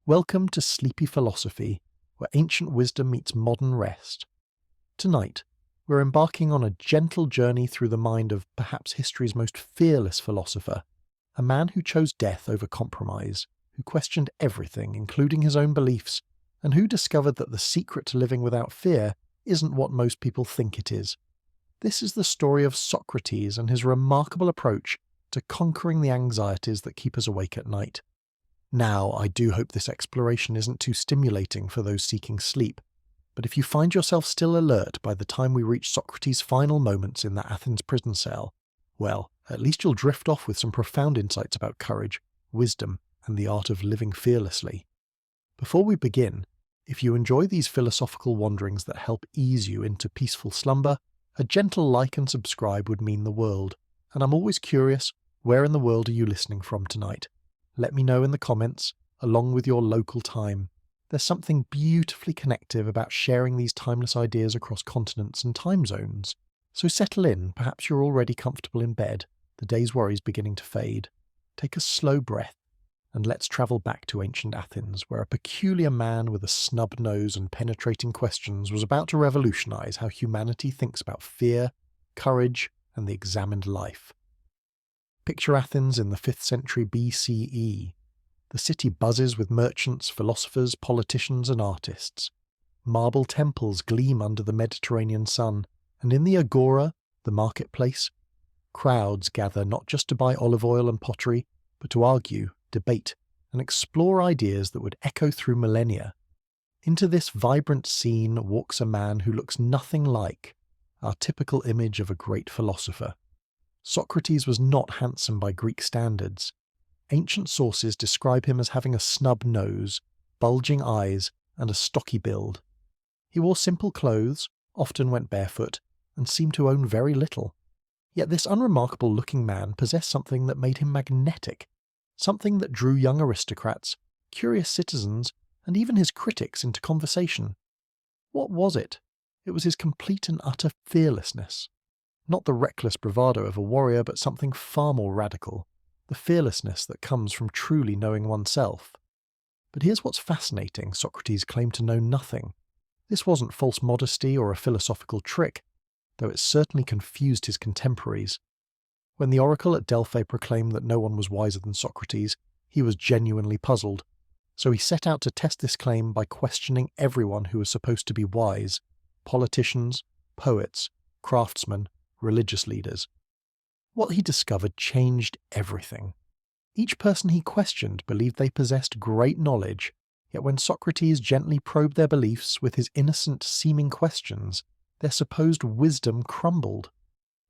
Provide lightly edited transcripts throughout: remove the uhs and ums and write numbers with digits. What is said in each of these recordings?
Welcome to Sleepy Philosophy, where ancient wisdom meets modern rest. Tonight, we're embarking on a gentle journey through the mind of perhaps history's most fearless philosopher, a man who chose death over compromise, who questioned everything, including his own beliefs, and who discovered that the secret to living without fear isn't what most people think it is. This is the story of Socrates and his remarkable approach to conquering the anxieties that keep us awake at night. Now, I do hope this exploration isn't too stimulating for those seeking sleep, but if you find yourself still alert by the time we reach Socrates' final moments in the Athens prison cell, well, at least you'll drift off with some profound insights about courage, wisdom, and the art of living fearlessly. Before we begin, if you enjoy these philosophical wanderings that help ease you into peaceful slumber, a gentle like and subscribe would mean the world, and I'm always curious, where in the world are you listening from tonight? Let me know in the comments, along with your local time. There's something beautifully connective about sharing these timeless ideas across continents and time zones. So settle in, perhaps you're already comfortable in bed, the day's worries beginning to fade. Take a slow breath, and let's travel back to ancient Athens, where a peculiar man with a snub nose and penetrating questions was about to revolutionize how humanity thinks about fear, courage, and the examined life. Picture Athens in the 5th century BCE. The city buzzes with merchants, philosophers, politicians, and artists. Marble temples gleam under the Mediterranean sun, and in the agora, the marketplace, crowds gather not just to buy olive oil and pottery, but to argue, debate, and explore ideas that would echo through millennia. Into this vibrant scene walks a man who looks nothing like our typical image of a great philosopher. Socrates was not handsome by Greek standards. Ancient sources describe him as having a snub nose, bulging eyes, and a stocky build. He wore simple clothes, often went barefoot, and seemed to own very little. Yet this unremarkable-looking man possessed something that made him magnetic, something that drew young aristocrats, curious citizens, and even his critics into conversation. What was it? It was his complete and utter fearlessness. Not the reckless bravado of a warrior, but something far more radical, the fearlessness that comes from truly knowing oneself. But here's what's fascinating: Socrates claimed to know nothing. This wasn't false modesty or a philosophical trick, though it certainly confused his contemporaries. When the oracle at Delphi proclaimed that no one was wiser than Socrates, he was genuinely puzzled, so he set out to test this claim by questioning everyone who was supposed to be wise: politicians, poets, craftsmen, religious leaders. What he discovered changed everything. Each person he questioned believed they possessed great knowledge, yet when Socrates gently probed their beliefs with his innocent seeming questions, their supposed wisdom crumbled.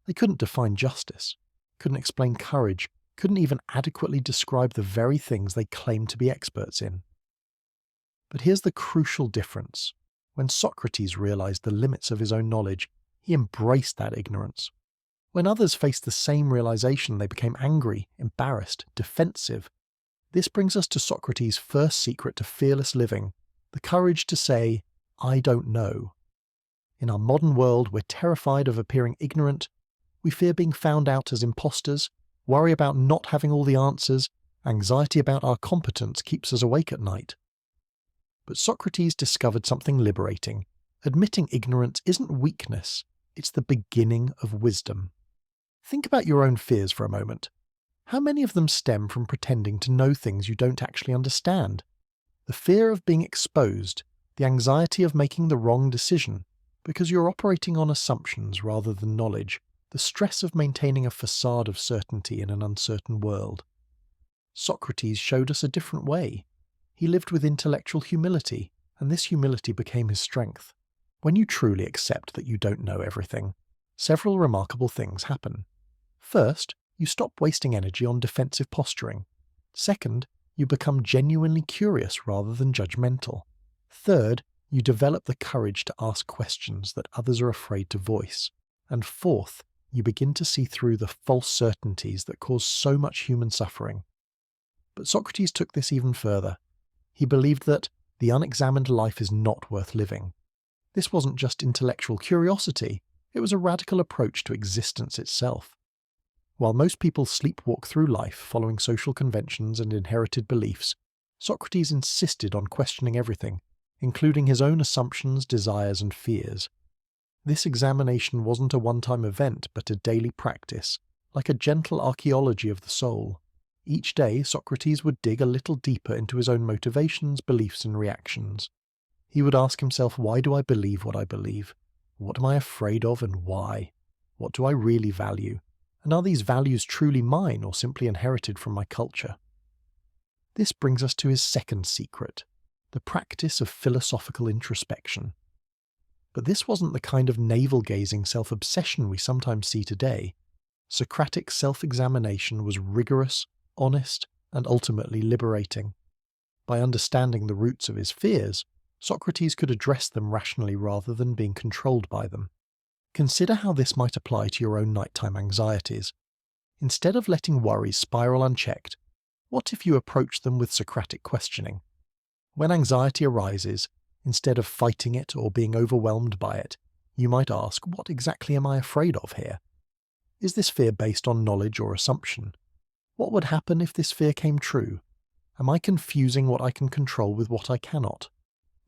They couldn't define justice, couldn't explain courage, couldn't even adequately describe the very things they claimed to be experts in. But here's the crucial difference. When Socrates realized the limits of his own knowledge, he embraced that ignorance. When others faced the same realization, they became angry, embarrassed, defensive. This brings us to Socrates' first secret to fearless living, the courage to say, "I don't know." In our modern world, we're terrified of appearing ignorant. We fear being found out as imposters, worry about not having all the answers, anxiety about our competence keeps us awake at night. But Socrates discovered something liberating. Admitting ignorance isn't weakness. It's the beginning of wisdom. Think about your own fears for a moment. How many of them stem from pretending to know things you don't actually understand? The fear of being exposed, the anxiety of making the wrong decision, because you're operating on assumptions rather than knowledge, the stress of maintaining a facade of certainty in an uncertain world. Socrates showed us a different way. He lived with intellectual humility, and this humility became his strength. When you truly accept that you don't know everything, several remarkable things happen. First, you stop wasting energy on defensive posturing. Second, you become genuinely curious rather than judgmental. Third, you develop the courage to ask questions that others are afraid to voice. And fourth, you begin to see through the false certainties that cause so much human suffering. But Socrates took this even further. He believed that the unexamined life is not worth living. This wasn't just intellectual curiosity, it was a radical approach to existence itself. While most people sleepwalk through life following social conventions and inherited beliefs, Socrates insisted on questioning everything, including his own assumptions, desires, and fears. This examination wasn't a one-time event, but a daily practice, like a gentle archaeology of the soul. Each day, Socrates would dig a little deeper into his own motivations, beliefs, and reactions. He would ask himself, why do I believe what I believe? What am I afraid of and why? What do I really value? And are these values truly mine or simply inherited from my culture? This brings us to his second secret, the practice of philosophical introspection. But this wasn't the kind of navel-gazing self-obsession we sometimes see today. Socratic self-examination was rigorous, honest, and ultimately liberating. By understanding the roots of his fears, Socrates could address them rationally rather than being controlled by them. Consider how this might apply to your own nighttime anxieties. Instead of letting worries spiral unchecked, what if you approach them with Socratic questioning? When anxiety arises, instead of fighting it or being overwhelmed by it, you might ask, what exactly am I afraid of here? Is this fear based on knowledge or assumption? What would happen if this fear came true? Am I confusing what I can control with what I cannot?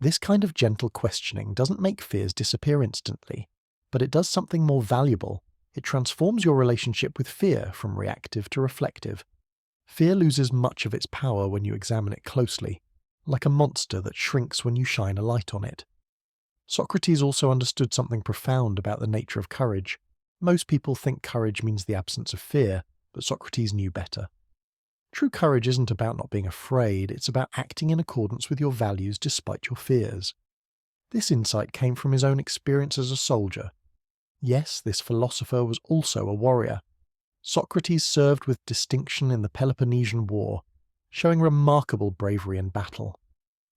This kind of gentle questioning doesn't make fears disappear instantly, but it does something more valuable. It transforms your relationship with fear from reactive to reflective. Fear loses much of its power when you examine it closely, like a monster that shrinks when you shine a light on it. Socrates also understood something profound about the nature of courage. Most people think courage means the absence of fear, but Socrates knew better. True courage isn't about not being afraid, it's about acting in accordance with your values despite your fears. This insight came from his own experience as a soldier. Yes, this philosopher was also a warrior. Socrates served with distinction in the Peloponnesian War, showing remarkable bravery in battle.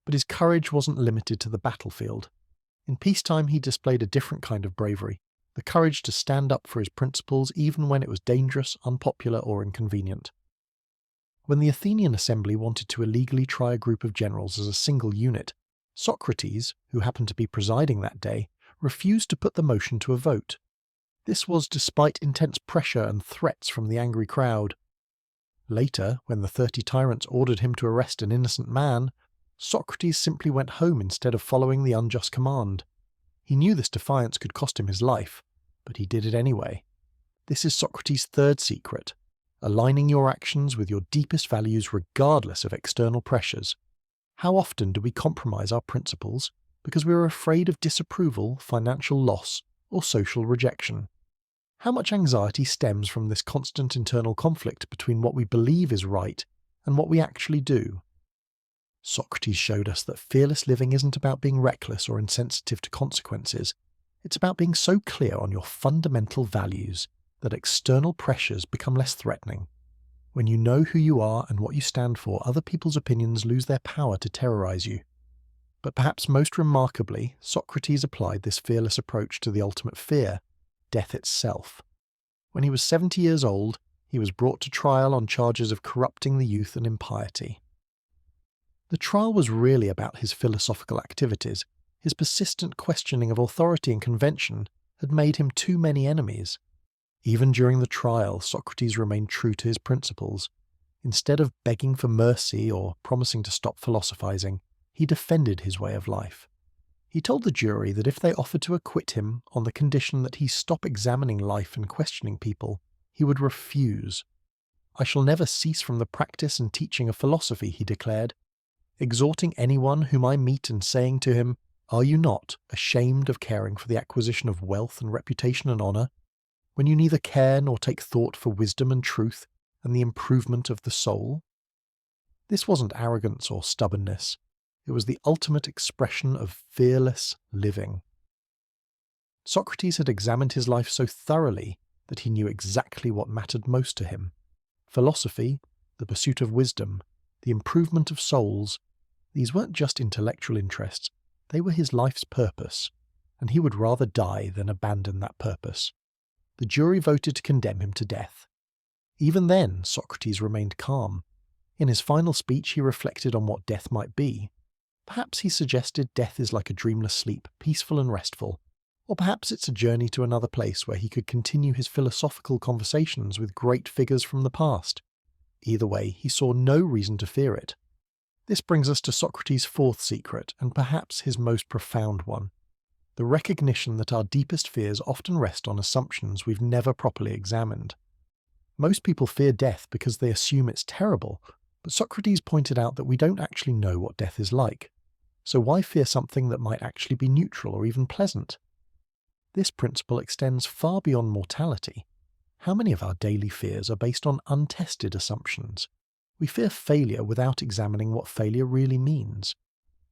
But his courage wasn't limited to the battlefield. In peacetime he displayed a different kind of bravery, the courage to stand up for his principles even when it was dangerous, unpopular, or inconvenient. When the Athenian assembly wanted to illegally try a group of generals as a single unit, Socrates, who happened to be presiding that day, refused to put the motion to a vote. This was despite intense pressure and threats from the angry crowd. Later, when the 30 tyrants ordered him to arrest an innocent man, Socrates simply went home instead of following the unjust command. He knew this defiance could cost him his life, but he did it anyway. This is Socrates' third secret, aligning your actions with your deepest values regardless of external pressures. How often do we compromise our principles because we are afraid of disapproval, financial loss, or social rejection? How much anxiety stems from this constant internal conflict between what we believe is right and what we actually do? Socrates showed us that fearless living isn't about being reckless or insensitive to consequences. It's about being so clear on your fundamental values that external pressures become less threatening. When you know who you are and what you stand for, other people's opinions lose their power to terrorize you. But perhaps most remarkably, Socrates applied this fearless approach to the ultimate fear, death itself. When he was 70 years old, he was brought to trial on charges of corrupting the youth and impiety. The trial was really about his philosophical activities. His persistent questioning of authority and convention had made him too many enemies. Even during the trial, Socrates remained true to his principles. Instead of begging for mercy or promising to stop philosophizing, he defended his way of life. He told the jury that if they offered to acquit him on the condition that he stop examining life and questioning people, he would refuse. "I shall never cease from the practice and teaching of philosophy," he declared, exhorting anyone whom I meet and saying to him, "Are you not ashamed of caring for the acquisition of wealth and reputation and honor, when you neither care nor take thought for wisdom and truth and the improvement of the soul?" This wasn't arrogance or stubbornness. It was the ultimate expression of fearless living. Socrates had examined his life so thoroughly that he knew exactly what mattered most to him. Philosophy, the pursuit of wisdom, the improvement of souls, these weren't just intellectual interests, they were his life's purpose, and he would rather die than abandon that purpose. The jury voted to condemn him to death. Even then, Socrates remained calm. In his final speech, he reflected on what death might be. Perhaps he suggested death is like a dreamless sleep, peaceful and restful, or perhaps it's a journey to another place where he could continue his philosophical conversations with great figures from the past. Either way, he saw no reason to fear it. This brings us to Socrates' fourth secret, and perhaps his most profound one: the recognition that our deepest fears often rest on assumptions we've never properly examined. Most people fear death because they assume it's terrible, but Socrates pointed out that we don't actually know what death is like. So why fear something that might actually be neutral or even pleasant? This principle extends far beyond mortality. How many of our daily fears are based on untested assumptions? We fear failure without examining what failure really means.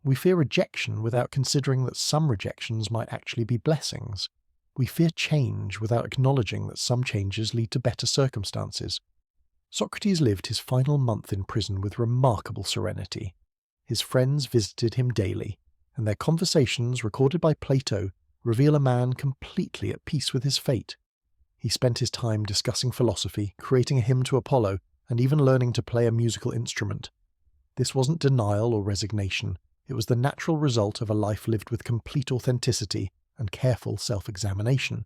We fear rejection without considering that some rejections might actually be blessings. We fear change without acknowledging that some changes lead to better circumstances. Socrates lived his final month in prison with remarkable serenity. His friends visited him daily, and their conversations, recorded by Plato, reveal a man completely at peace with his fate. He spent his time discussing philosophy, creating a hymn to Apollo, and even learning to play a musical instrument. This wasn't denial or resignation. It was the natural result of a life lived with complete authenticity and careful self-examination.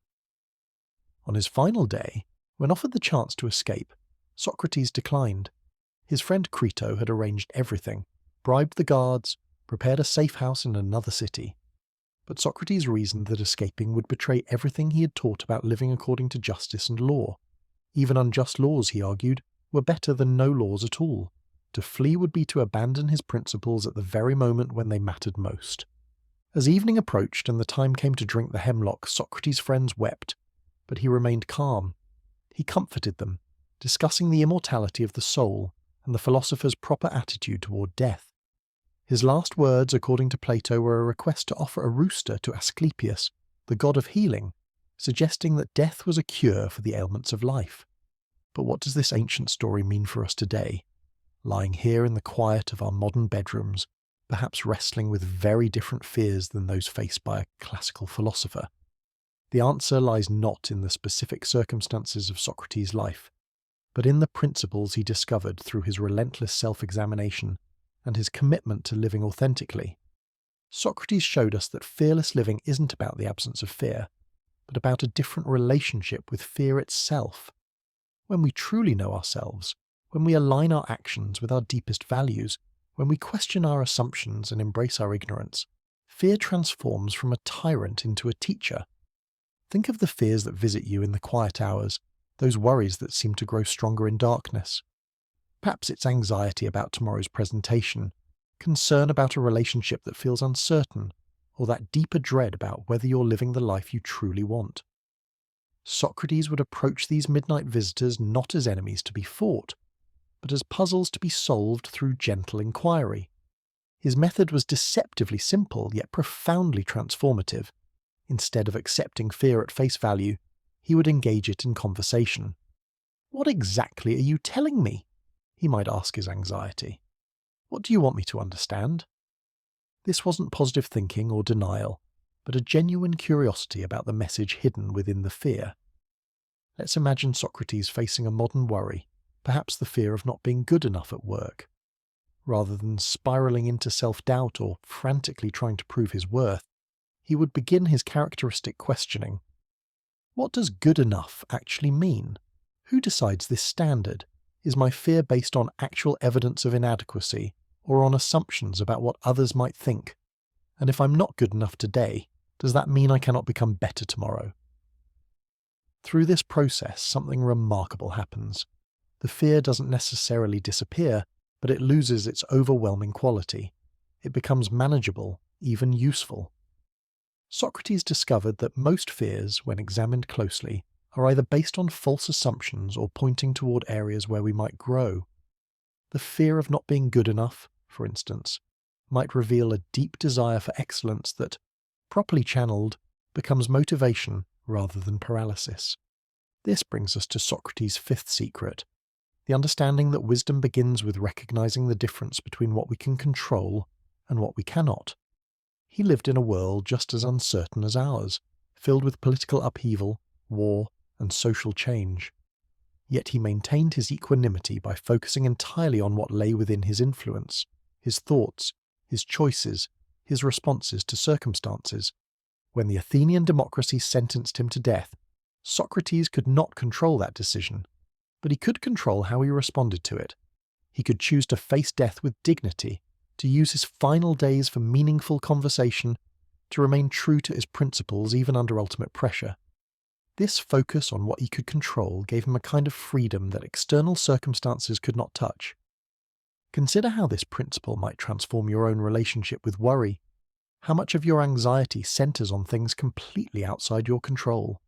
On his final day, when offered the chance to escape, Socrates declined. His friend Crito had arranged everything, bribed the guards, prepared a safe house in another city. But Socrates reasoned that escaping would betray everything he had taught about living according to justice and law. Even unjust laws, he argued, were better than no laws at all. To flee would be to abandon his principles at the very moment when they mattered most. As evening approached and the time came to drink the hemlock, Socrates' friends wept, but he remained calm. He comforted them, discussing the immortality of the soul and the philosopher's proper attitude toward death. His last words, according to Plato, were a request to offer a rooster to Asclepius, the god of healing, suggesting that death was a cure for the ailments of life. But what does this ancient story mean for us today? Lying here in the quiet of our modern bedrooms, perhaps wrestling with very different fears than those faced by a classical philosopher. The answer lies not in the specific circumstances of Socrates' life, but in the principles he discovered through his relentless self-examination and his commitment to living authentically. Socrates showed us that fearless living isn't about the absence of fear, but about a different relationship with fear itself. When we truly know ourselves, when we align our actions with our deepest values, when we question our assumptions and embrace our ignorance, fear transforms from a tyrant into a teacher. Think of the fears that visit you in the quiet hours, those worries that seem to grow stronger in darkness. Perhaps it's anxiety about tomorrow's presentation, concern about a relationship that feels uncertain, or that deeper dread about whether you're living the life you truly want. Socrates would approach these midnight visitors not as enemies to be fought, but as puzzles to be solved through gentle inquiry. His method was deceptively simple, yet profoundly transformative. Instead of accepting fear at face value, he would engage it in conversation. "What exactly are you telling me?" he might ask his anxiety. "What do you want me to understand?" This wasn't positive thinking or denial, but a genuine curiosity about the message hidden within the fear. Let's imagine Socrates facing a modern worry, perhaps the fear of not being good enough at work. Rather than spiraling into self-doubt or frantically trying to prove his worth, he would begin his characteristic questioning. What does good enough actually mean? Who decides this standard? Is my fear based on actual evidence of inadequacy, or on assumptions about what others might think? And if I'm not good enough today, does that mean I cannot become better tomorrow? Through this process, something remarkable happens. The fear doesn't necessarily disappear, but it loses its overwhelming quality. It becomes manageable, even useful. Socrates discovered that most fears, when examined closely, are either based on false assumptions or pointing toward areas where we might grow. The fear of not being good enough, for instance, might reveal a deep desire for excellence that, properly channeled, becomes motivation rather than paralysis. This brings us to Socrates' fifth secret, the understanding that wisdom begins with recognizing the difference between what we can control and what we cannot. He lived in a world just as uncertain as ours, filled with political upheaval, war, and social change. Yet he maintained his equanimity by focusing entirely on what lay within his influence, his thoughts, his choices, his responses to circumstances. When the Athenian democracy sentenced him to death, Socrates could not control that decision, but he could control how he responded to it. He could choose to face death with dignity, to use his final days for meaningful conversation, to remain true to his principles even under ultimate pressure. This focus on what he could control gave him a kind of freedom that external circumstances could not touch. Consider how this principle might transform your own relationship with worry. How much of your anxiety centers on things completely outside your control?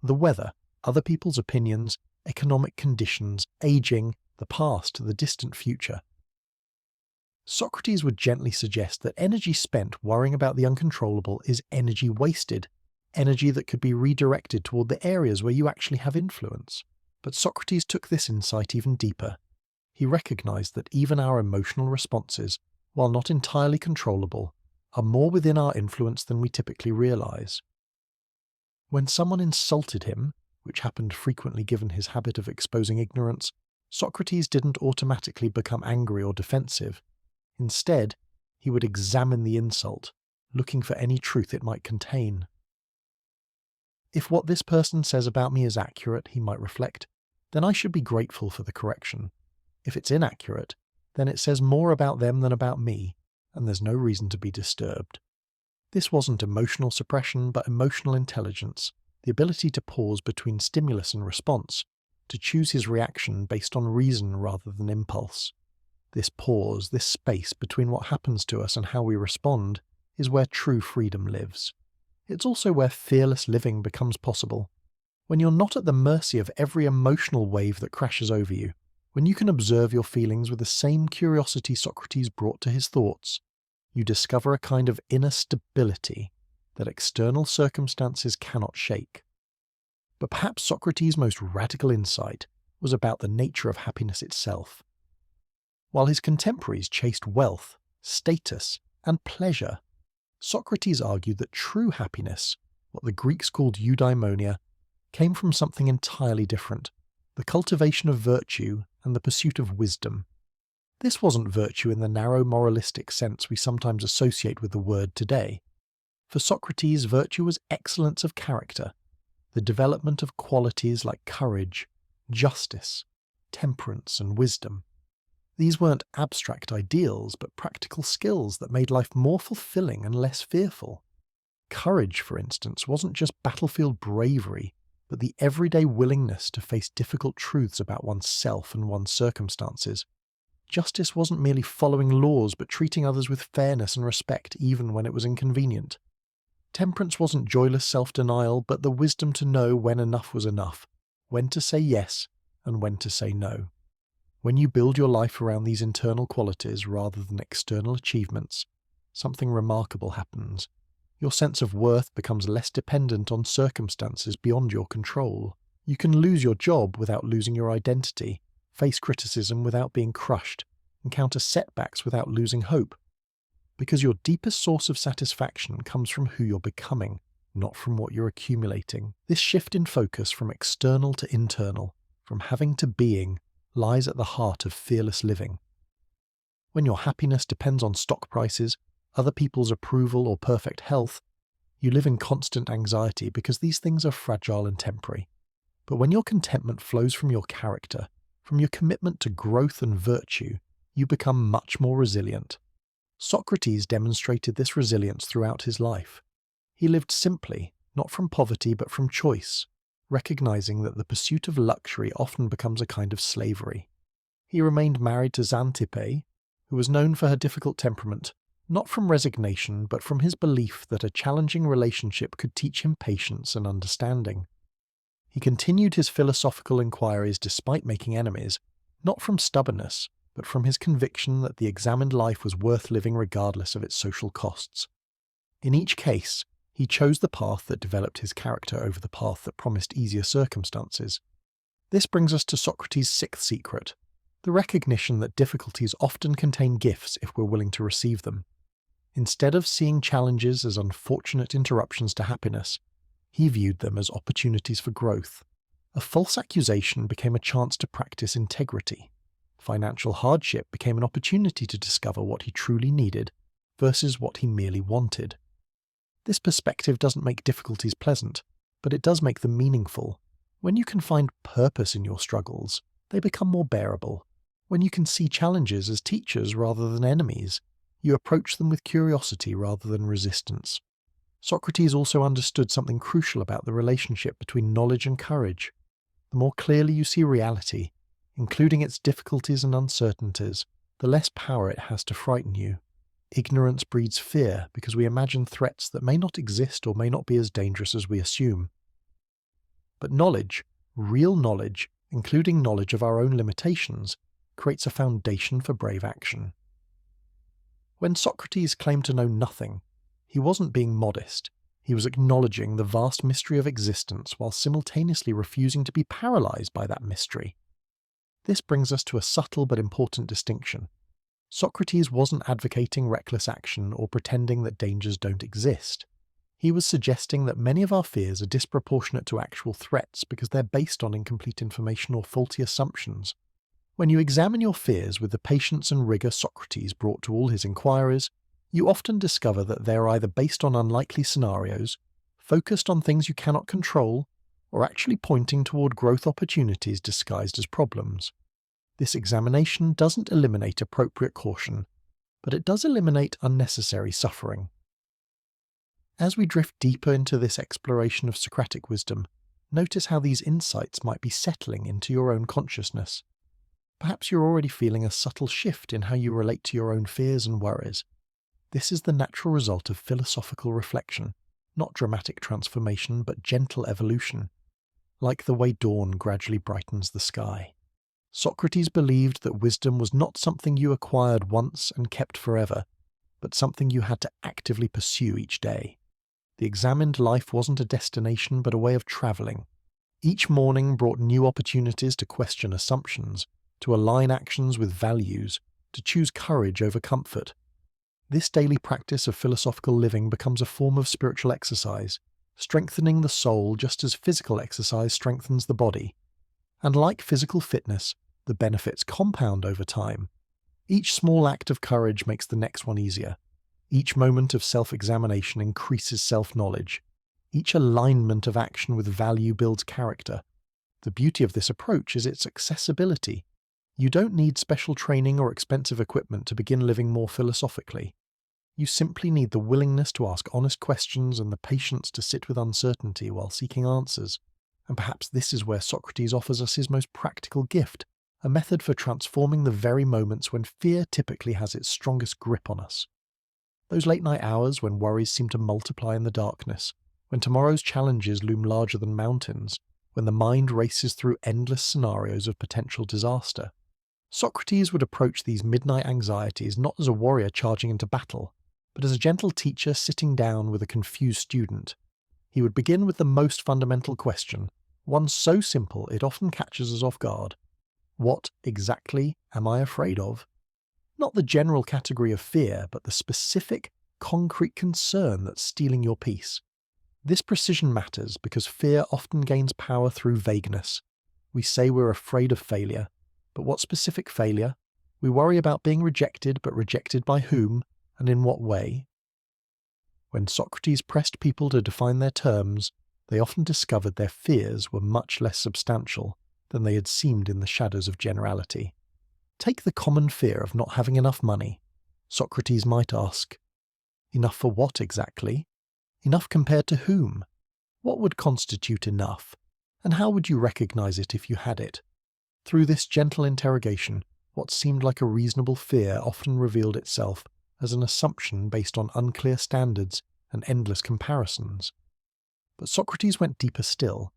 The weather, other people's opinions, economic conditions, aging, the past, the distant future. Socrates would gently suggest that energy spent worrying about the uncontrollable is energy wasted, energy that could be redirected toward the areas where you actually have influence. But Socrates took this insight even deeper. He recognized that even our emotional responses, while not entirely controllable, are more within our influence than we typically realize. When someone insulted him, which happened frequently given his habit of exposing ignorance, Socrates didn't automatically become angry or defensive. Instead, he would examine the insult, looking for any truth it might contain. If what this person says about me is accurate, he might reflect, then I should be grateful for the correction. If it's inaccurate, then it says more about them than about me, and there's no reason to be disturbed. This wasn't emotional suppression, but emotional intelligence, the ability to pause between stimulus and response, to choose his reaction based on reason rather than impulse. This pause, this space between what happens to us and how we respond, is where true freedom lives. It's also where fearless living becomes possible. When you're not at the mercy of every emotional wave that crashes over you, when you can observe your feelings with the same curiosity Socrates brought to his thoughts, you discover a kind of inner stability that external circumstances cannot shake. But perhaps Socrates' most radical insight was about the nature of happiness itself. While his contemporaries chased wealth, status, and pleasure, Socrates argued that true happiness, what the Greeks called eudaimonia, came from something entirely different: the cultivation of virtue and the pursuit of wisdom. This wasn't virtue in the narrow moralistic sense we sometimes associate with the word today. For Socrates, virtue was excellence of character, the development of qualities like courage, justice, temperance, and wisdom. These weren't abstract ideals, but practical skills that made life more fulfilling and less fearful. Courage, for instance, wasn't just battlefield bravery, but the everyday willingness to face difficult truths about oneself and one's circumstances. Justice wasn't merely following laws, but treating others with fairness and respect even when it was inconvenient. Temperance wasn't joyless self-denial, but the wisdom to know when enough was enough, when to say yes and when to say no. When you build your life around these internal qualities rather than external achievements, something remarkable happens. Your sense of worth becomes less dependent on circumstances beyond your control. You can lose your job without losing your identity, face criticism without being crushed, encounter setbacks without losing hope. Because your deepest source of satisfaction comes from who you're becoming, not from what you're accumulating. This shift in focus from external to internal, from having to being, lies at the heart of fearless living. When your happiness depends on stock prices, other people's approval, or perfect health, you live in constant anxiety because these things are fragile and temporary. But when your contentment flows from your character, from your commitment to growth and virtue, you become much more resilient. Socrates demonstrated this resilience throughout his life. He lived simply, not from poverty but from choice, recognizing that the pursuit of luxury often becomes a kind of slavery. He remained married to Xanthippe, who was known for her difficult temperament, not from resignation but from his belief that a challenging relationship could teach him patience and understanding. He continued his philosophical inquiries despite making enemies, not from stubbornness, but from his conviction that the examined life was worth living regardless of its social costs. In each case, he chose the path that developed his character over the path that promised easier circumstances. This brings us to Socrates' sixth secret, the recognition that difficulties often contain gifts if we're willing to receive them. Instead of seeing challenges as unfortunate interruptions to happiness, he viewed them as opportunities for growth. A false accusation became a chance to practice integrity. Financial hardship became an opportunity to discover what he truly needed versus what he merely wanted. This perspective doesn't make difficulties pleasant, but it does make them meaningful. When you can find purpose in your struggles, they become more bearable. When you can see challenges as teachers rather than enemies, You approach them with curiosity rather than resistance. Socrates also understood something crucial about the relationship between knowledge and courage. The more clearly you see reality, including its difficulties and uncertainties, the less power it has to frighten you. Ignorance breeds fear because we imagine threats that may not exist or may not be as dangerous as we assume. But knowledge, real knowledge, including knowledge of our own limitations, creates a foundation for brave action. When Socrates claimed to know nothing, he wasn't being modest. He was acknowledging the vast mystery of existence while simultaneously refusing to be paralyzed by that mystery. This brings us to a subtle but important distinction. Socrates wasn't advocating reckless action or pretending that dangers don't exist. He was suggesting that many of our fears are disproportionate to actual threats because they're based on incomplete information or faulty assumptions. When you examine your fears with the patience and rigor Socrates brought to all his inquiries, you often discover that they are either based on unlikely scenarios, focused on things you cannot control, or actually pointing toward growth opportunities disguised as problems. This examination doesn't eliminate appropriate caution, but it does eliminate unnecessary suffering. As we drift deeper into this exploration of Socratic wisdom, notice how these insights might be settling into your own consciousness. Perhaps you're already feeling a subtle shift in how you relate to your own fears and worries. This is the natural result of philosophical reflection, not dramatic transformation, but gentle evolution, like the way dawn gradually brightens the sky. Socrates believed that wisdom was not something you acquired once and kept forever, but something you had to actively pursue each day. The examined life wasn't a destination, but a way of traveling. Each morning brought new opportunities to question assumptions, to align actions with values, to choose courage over comfort. This daily practice of philosophical living becomes a form of spiritual exercise, strengthening the soul just as physical exercise strengthens the body. And like physical fitness, the benefits compound over time. Each small act of courage makes the next one easier. Each moment of self-examination increases self-knowledge. Each alignment of action with value builds character. The beauty of this approach is its accessibility. You don't need special training or expensive equipment to begin living more philosophically. You simply need the willingness to ask honest questions and the patience to sit with uncertainty while seeking answers. And perhaps this is where Socrates offers us his most practical gift, a method for transforming the very moments when fear typically has its strongest grip on us. Those late-night hours when worries seem to multiply in the darkness, when tomorrow's challenges loom larger than mountains, when the mind races through endless scenarios of potential disaster. Socrates would approach these midnight anxieties not as a warrior charging into battle, but as a gentle teacher sitting down with a confused student. He would begin with the most fundamental question, one so simple it often catches us off guard. What exactly am I afraid of? Not the general category of fear, but the specific, concrete concern that's stealing your peace. This precision matters because fear often gains power through vagueness. We say we're afraid of failure, but what specific failure? We worry about being rejected, but rejected by whom, and in what way? When Socrates pressed people to define their terms, they often discovered their fears were much less substantial than they had seemed in the shadows of generality. Take the common fear of not having enough money. Socrates might ask, enough for what exactly? Enough compared to whom? What would constitute enough? And how would you recognize it if you had it? Through this gentle interrogation, what seemed like a reasonable fear often revealed itself as an assumption based on unclear standards and endless comparisons. But Socrates went deeper still.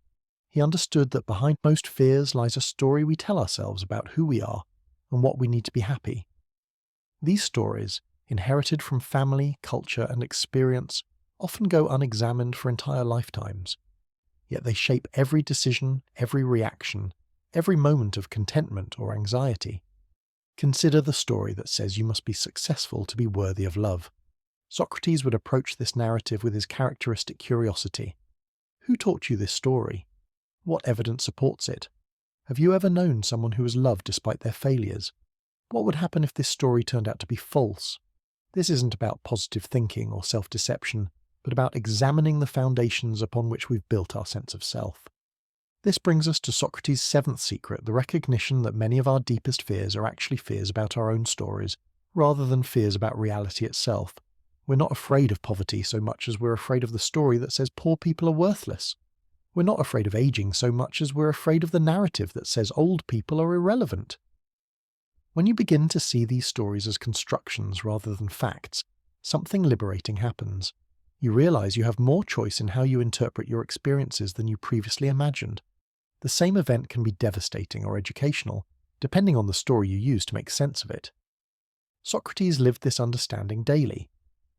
He understood that behind most fears lies a story we tell ourselves about who we are and what we need to be happy. These stories, inherited from family, culture, and experience, often go unexamined for entire lifetimes. Yet they shape every decision, every reaction, every moment of contentment or anxiety. Consider the story that says you must be successful to be worthy of love. Socrates would approach this narrative with his characteristic curiosity. Who taught you this story? What evidence supports it? Have you ever known someone who was loved despite their failures? What would happen if this story turned out to be false? This isn't about positive thinking or self-deception, but about examining the foundations upon which we've built our sense of self. This brings us to Socrates' seventh secret, the recognition that many of our deepest fears are actually fears about our own stories, rather than fears about reality itself. We're not afraid of poverty so much as we're afraid of the story that says poor people are worthless. We're not afraid of aging so much as we're afraid of the narrative that says old people are irrelevant. When you begin to see these stories as constructions rather than facts, something liberating happens. You realize you have more choice in how you interpret your experiences than you previously imagined. The same event can be devastating or educational, depending on the story you use to make sense of it. Socrates lived this understanding daily.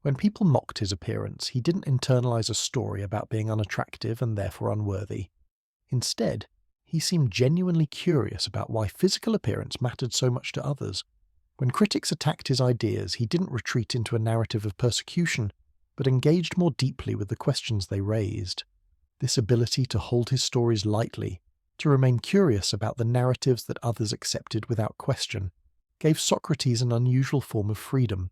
When people mocked his appearance, he didn't internalize a story about being unattractive and therefore unworthy. Instead, he seemed genuinely curious about why physical appearance mattered so much to others. When critics attacked his ideas, he didn't retreat into a narrative of persecution, but engaged more deeply with the questions they raised. This ability to hold his stories lightly, to remain curious about the narratives that others accepted without question, gave Socrates an unusual form of freedom.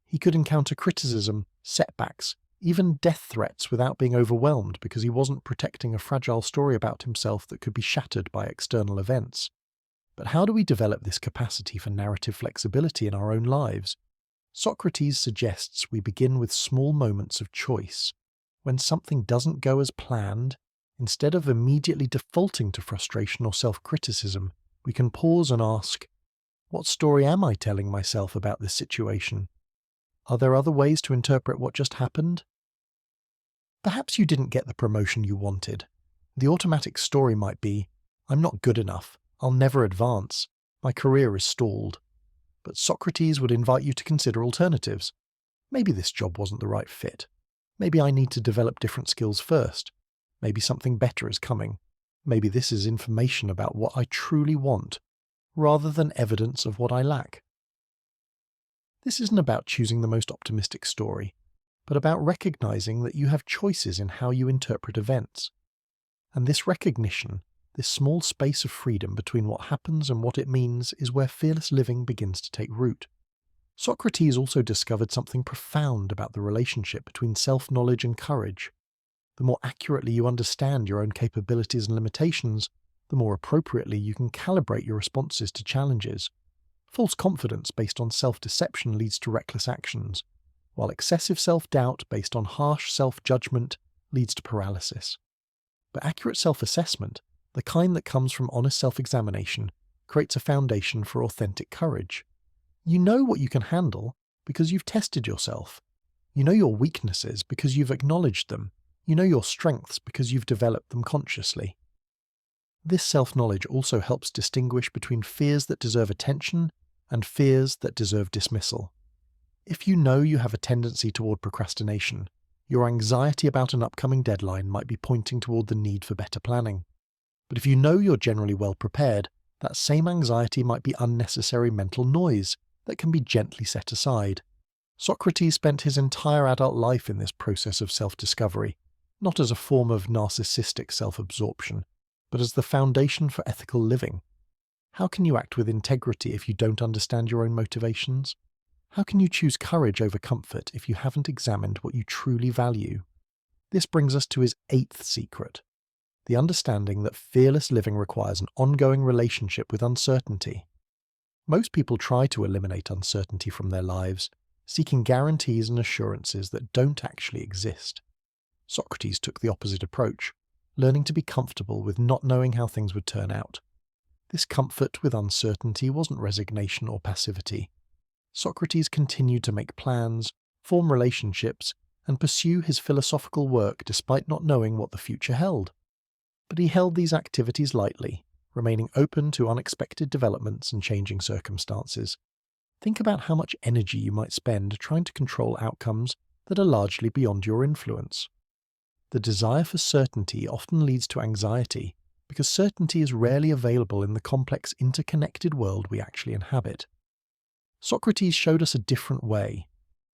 He could encounter criticism, setbacks, even death threats without being overwhelmed because he wasn't protecting a fragile story about himself that could be shattered by external events. But how do we develop this capacity for narrative flexibility in our own lives? Socrates suggests we begin with small moments of choice. When something doesn't go as planned, instead of immediately defaulting to frustration or self-criticism, we can pause and ask, what story am I telling myself about this situation? Are there other ways to interpret what just happened? Perhaps you didn't get the promotion you wanted. The automatic story might be, I'm not good enough, I'll never advance, my career is stalled. But Socrates would invite you to consider alternatives. Maybe this job wasn't the right fit. Maybe I need to develop different skills first. Maybe something better is coming. Maybe this is information about what I truly want, rather than evidence of what I lack. This isn't about choosing the most optimistic story, but about recognizing that you have choices in how you interpret events. And this recognition, this small space of freedom between what happens and what it means, is where fearless living begins to take root. Socrates also discovered something profound about the relationship between self-knowledge and courage. The more accurately you understand your own capabilities and limitations, the more appropriately you can calibrate your responses to challenges. False confidence based on self-deception leads to reckless actions, while excessive self-doubt based on harsh self-judgment leads to paralysis. But accurate self-assessment, the kind that comes from honest self-examination, creates a foundation for authentic courage. You know what you can handle because you've tested yourself. You know your weaknesses because you've acknowledged them. You know your strengths because you've developed them consciously. This self-knowledge also helps distinguish between fears that deserve attention and fears that deserve dismissal. If you know you have a tendency toward procrastination, your anxiety about an upcoming deadline might be pointing toward the need for better planning. But if you know you're generally well prepared, that same anxiety might be unnecessary mental noise that can be gently set aside. Socrates spent his entire adult life in this process of self-discovery, not as a form of narcissistic self-absorption, but as the foundation for ethical living. How can you act with integrity if you don't understand your own motivations? How can you choose courage over comfort if you haven't examined what you truly value? This brings us to his 8th secret, the understanding that fearless living requires an ongoing relationship with uncertainty. Most people try to eliminate uncertainty from their lives, seeking guarantees and assurances that don't actually exist. Socrates took the opposite approach, learning to be comfortable with not knowing how things would turn out. This comfort with uncertainty wasn't resignation or passivity. Socrates continued to make plans, form relationships, and pursue his philosophical work despite not knowing what the future held. But he held these activities lightly, remaining open to unexpected developments and changing circumstances. Think about how much energy you might spend trying to control outcomes that are largely beyond your influence. The desire for certainty often leads to anxiety, because certainty is rarely available in the complex interconnected world we actually inhabit. Socrates showed us a different way,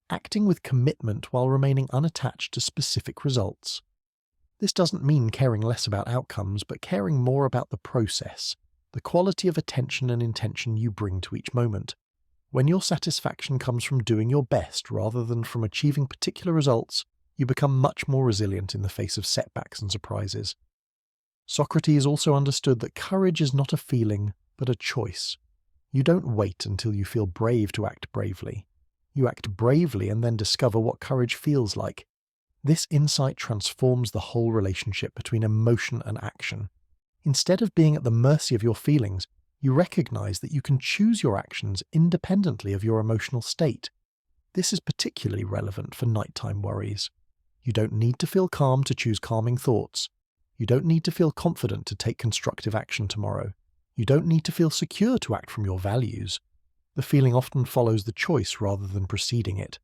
acting with commitment while remaining unattached to specific results. This doesn't mean caring less about outcomes, but caring more about the process, the quality of attention and intention you bring to each moment. When your satisfaction comes from doing your best rather than from achieving particular results, you become much more resilient in the face of setbacks and surprises. Socrates also understood that courage is not a feeling, but a choice. You don't wait until you feel brave to act bravely. You act bravely and then discover what courage feels like. This insight transforms the whole relationship between emotion and action. Instead of being at the mercy of your feelings, you recognize that you can choose your actions independently of your emotional state. This is particularly relevant for nighttime worries. You don't need to feel calm to choose calming thoughts. You don't need to feel confident to take constructive action tomorrow. You don't need to feel secure to act from your values. The feeling often follows the choice rather than preceding it.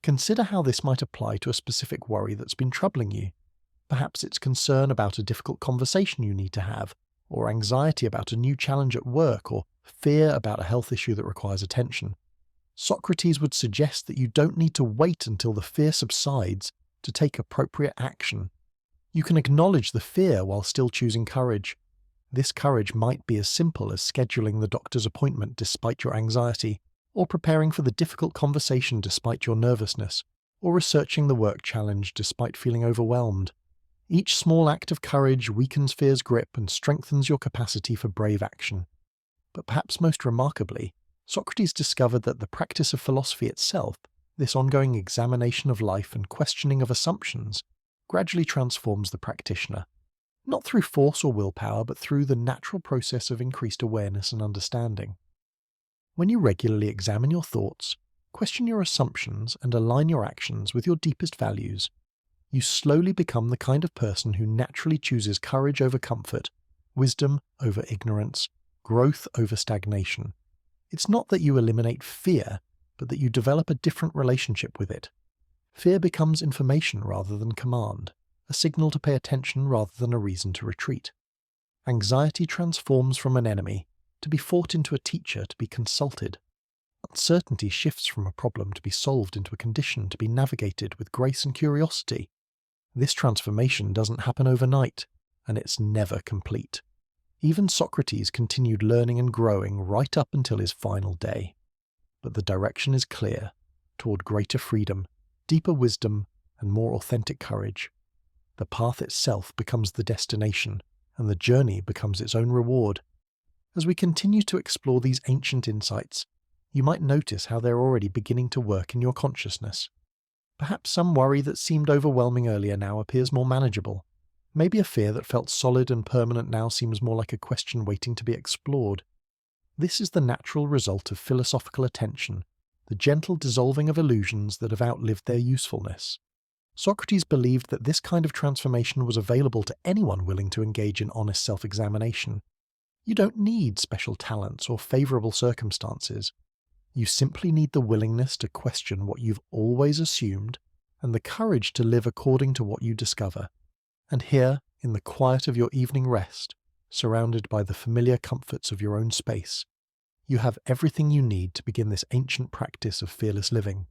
Consider how this might apply to a specific worry that's been troubling you. Perhaps it's concern about a difficult conversation you need to have, or anxiety about a new challenge at work, or fear about a health issue that requires attention. Socrates would suggest that you don't need to wait until the fear subsides to take appropriate action. You can acknowledge the fear while still choosing courage. This courage might be as simple as scheduling the doctor's appointment despite your anxiety, or preparing for the difficult conversation despite your nervousness, or researching the work challenge despite feeling overwhelmed. Each small act of courage weakens fear's grip and strengthens your capacity for brave action. But perhaps most remarkably, Socrates discovered that the practice of philosophy itself, this ongoing examination of life and questioning of assumptions, gradually transforms the practitioner. Not through force or willpower, but through the natural process of increased awareness and understanding. When you regularly examine your thoughts, question your assumptions, and align your actions with your deepest values, you slowly become the kind of person who naturally chooses courage over comfort, wisdom over ignorance, growth over stagnation. It's not that you eliminate fear, but that you develop a different relationship with it. Fear becomes information rather than command, a signal to pay attention rather than a reason to retreat. Anxiety transforms from an enemy, to be fought into a teacher, to be consulted. Uncertainty shifts from a problem to be solved into a condition to be navigated with grace and curiosity. This transformation doesn't happen overnight, and it's never complete. Even Socrates continued learning and growing right up until his final day. But the direction is clear, toward greater freedom, deeper wisdom, and more authentic courage. The path itself becomes the destination, and the journey becomes its own reward. As we continue to explore these ancient insights, you might notice how they're already beginning to work in your consciousness. Perhaps some worry that seemed overwhelming earlier now appears more manageable. Maybe a fear that felt solid and permanent now seems more like a question waiting to be explored. This is the natural result of philosophical attention, the gentle dissolving of illusions that have outlived their usefulness. Socrates believed that this kind of transformation was available to anyone willing to engage in honest self-examination. You don't need special talents or favorable circumstances. You simply need the willingness to question what you've always assumed and the courage to live according to what you discover. And here, in the quiet of your evening rest, surrounded by the familiar comforts of your own space, you have everything you need to begin this ancient practice of fearless living.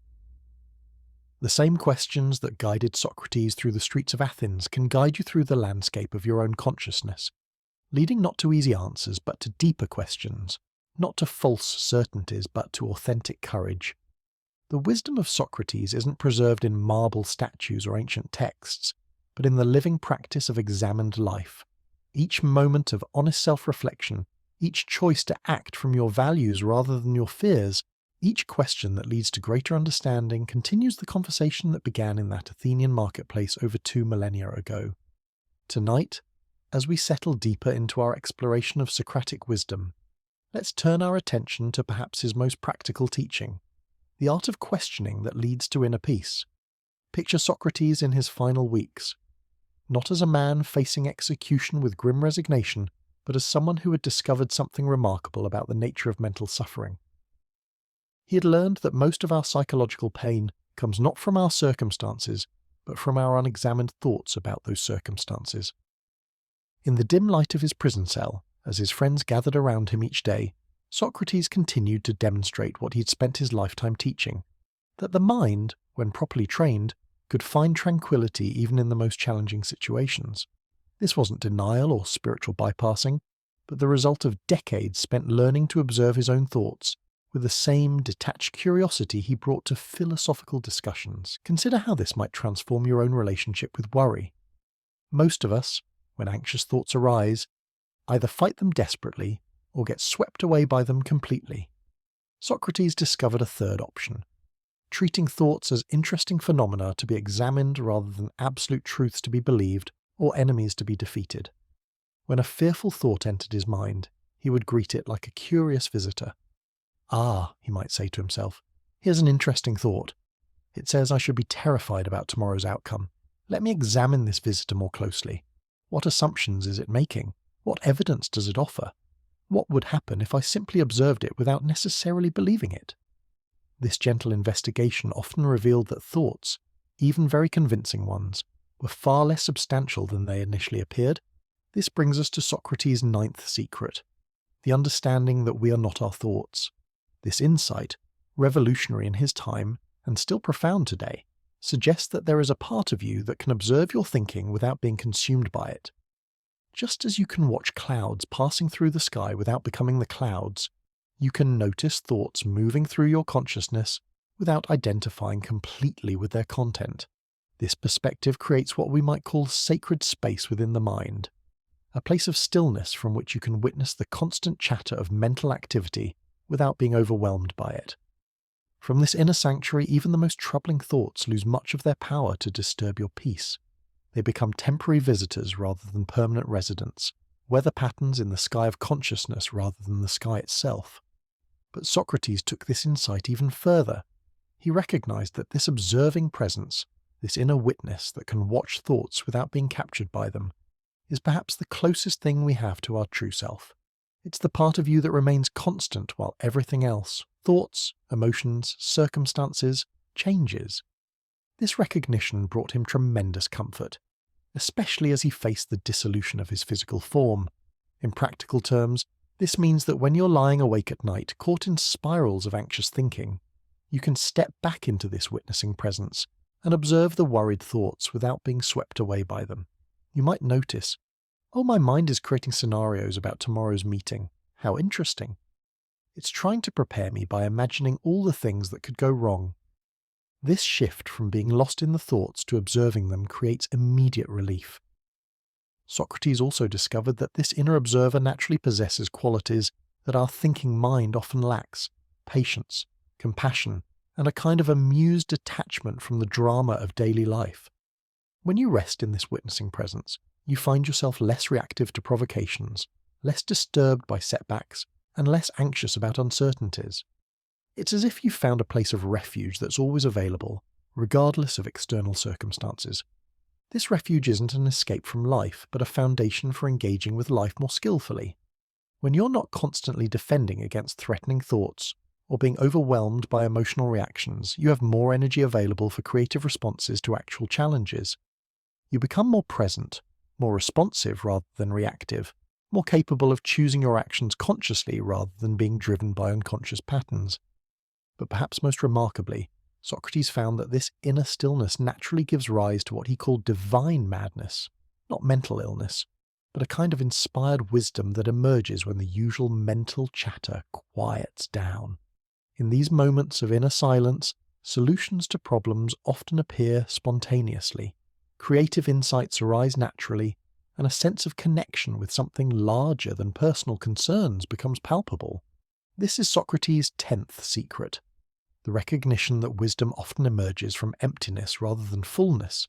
The same questions that guided Socrates through the streets of Athens can guide you through the landscape of your own consciousness, leading not to easy answers but to deeper questions, not to false certainties but to authentic courage. The wisdom of Socrates isn't preserved in marble statues or ancient texts, but in the living practice of examined life. Each moment of honest self-reflection, each choice to act from your values rather than your fears, each question that leads to greater understanding continues the conversation that began in that Athenian marketplace over 2 millennia ago. Tonight, as we settle deeper into our exploration of Socratic wisdom, let's turn our attention to perhaps his most practical teaching, the art of questioning that leads to inner peace. Picture Socrates in his final weeks, not as a man facing execution with grim resignation, but as someone who had discovered something remarkable about the nature of mental suffering. He had learned that most of our psychological pain comes not from our circumstances, but from our unexamined thoughts about those circumstances. In the dim light of his prison cell, as his friends gathered around him each day, Socrates continued to demonstrate what he'd spent his lifetime teaching, that the mind, when properly trained, could find tranquility even in the most challenging situations. This wasn't denial or spiritual bypassing, but the result of decades spent learning to observe his own thoughts, with the same detached curiosity he brought to philosophical discussions. Consider how this might transform your own relationship with worry. Most of us, when anxious thoughts arise, either fight them desperately or get swept away by them completely. Socrates discovered a third option, treating thoughts as interesting phenomena to be examined rather than absolute truths to be believed or enemies to be defeated. When a fearful thought entered his mind, he would greet it like a curious visitor. "Ah," he might say to himself, "here's an interesting thought. It says I should be terrified about tomorrow's outcome. Let me examine this visitor more closely. What assumptions is it making? What evidence does it offer? What would happen if I simply observed it without necessarily believing it?" This gentle investigation often revealed that thoughts, even very convincing ones, were far less substantial than they initially appeared. This brings us to Socrates' ninth secret, the understanding that we are not our thoughts. This insight, revolutionary in his time and still profound today, suggests that there is a part of you that can observe your thinking without being consumed by it. Just as you can watch clouds passing through the sky without becoming the clouds, you can notice thoughts moving through your consciousness without identifying completely with their content. This perspective creates what we might call sacred space within the mind, a place of stillness from which you can witness the constant chatter of mental activity without being overwhelmed by it. From this inner sanctuary, even the most troubling thoughts lose much of their power to disturb your peace. They become temporary visitors rather than permanent residents, weather patterns in the sky of consciousness rather than the sky itself. But Socrates took this insight even further. He recognized that this observing presence, this inner witness that can watch thoughts without being captured by them, is perhaps the closest thing we have to our true self. It's the part of you that remains constant while everything else, thoughts, emotions, circumstances, changes. This recognition brought him tremendous comfort, especially as he faced the dissolution of his physical form. In practical terms, this means that when you're lying awake at night, caught in spirals of anxious thinking, you can step back into this witnessing presence and observe the worried thoughts without being swept away by them. You might notice, "Oh, my mind is creating scenarios about tomorrow's meeting. How interesting. It's trying to prepare me by imagining all the things that could go wrong." This shift from being lost in the thoughts to observing them creates immediate relief. Socrates also discovered that this inner observer naturally possesses qualities that our thinking mind often lacks: patience, compassion, and a kind of amused detachment from the drama of daily life. When you rest in this witnessing presence, you find yourself less reactive to provocations, less disturbed by setbacks, and less anxious about uncertainties. It's as if you found a place of refuge that's always available, regardless of external circumstances. This refuge isn't an escape from life, but a foundation for engaging with life more skillfully. When you're not constantly defending against threatening thoughts, or being overwhelmed by emotional reactions, you have more energy available for creative responses to actual challenges. You become more present, more responsive rather than reactive, more capable of choosing your actions consciously rather than being driven by unconscious patterns. But perhaps most remarkably, Socrates found that this inner stillness naturally gives rise to what he called divine madness, not mental illness, but a kind of inspired wisdom that emerges when the usual mental chatter quiets down. In these moments of inner silence, solutions to problems often appear spontaneously. Creative insights arise naturally, and a sense of connection with something larger than personal concerns becomes palpable. This is Socrates' 10th secret, the recognition that wisdom often emerges from emptiness rather than fullness,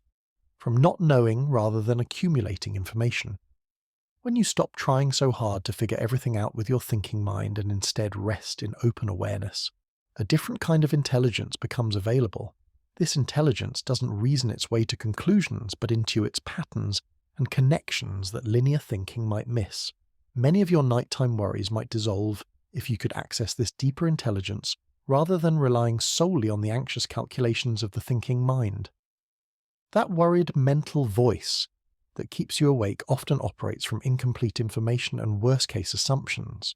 from not knowing rather than accumulating information. When you stop trying so hard to figure everything out with your thinking mind and instead rest in open awareness, a different kind of intelligence becomes available. This intelligence doesn't reason its way to conclusions, but intuits patterns and connections that linear thinking might miss. Many of your nighttime worries might dissolve if you could access this deeper intelligence rather than relying solely on the anxious calculations of the thinking mind. That worried mental voice that keeps you awake often operates from incomplete information and worst-case assumptions.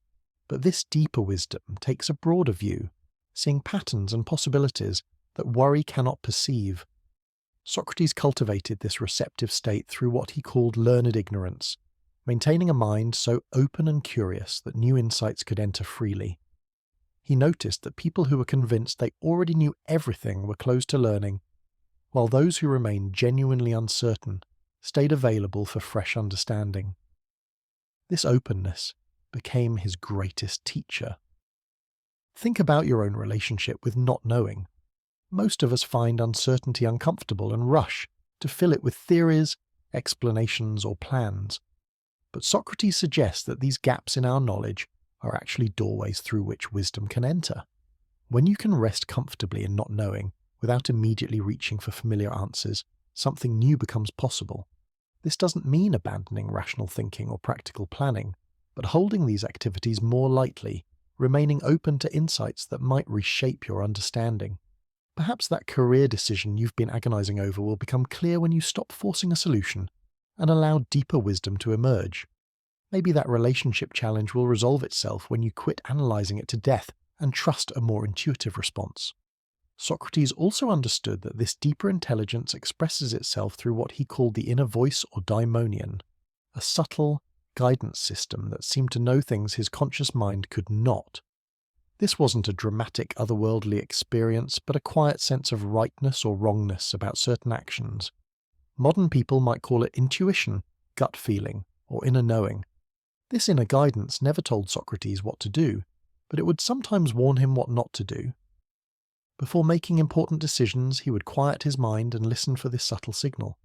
But this deeper wisdom takes a broader view, seeing patterns and possibilities that worry cannot perceive. Socrates cultivated this receptive state through what he called learned ignorance, maintaining a mind so open and curious that new insights could enter freely. He noticed that people who were convinced they already knew everything were closed to learning, while those who remained genuinely uncertain stayed available for fresh understanding. This openness, became his greatest teacher. Think about your own relationship with not knowing. Most of us find uncertainty uncomfortable and rush to fill it with theories, explanations, or plans. But Socrates suggests that these gaps in our knowledge are actually doorways through which wisdom can enter. When you can rest comfortably in not knowing, without immediately reaching for familiar answers, something new becomes possible. This doesn't mean abandoning rational thinking or practical planning, but holding these activities more lightly, remaining open to insights that might reshape your understanding. Perhaps that career decision you've been agonizing over will become clear when you stop forcing a solution and allow deeper wisdom to emerge. Maybe that relationship challenge will resolve itself when you quit analyzing it to death and trust a more intuitive response. Socrates also understood that this deeper intelligence expresses itself through what he called the inner voice or daimonion, a subtle guidance system that seemed to know things his conscious mind could not. This wasn't a dramatic otherworldly experience, but a quiet sense of rightness or wrongness about certain actions. Modern people might call it intuition, gut feeling, or inner knowing. This inner guidance never told Socrates what to do, but it would sometimes warn him what not to do. Before making important decisions, he would quiet his mind and listen for this subtle signal.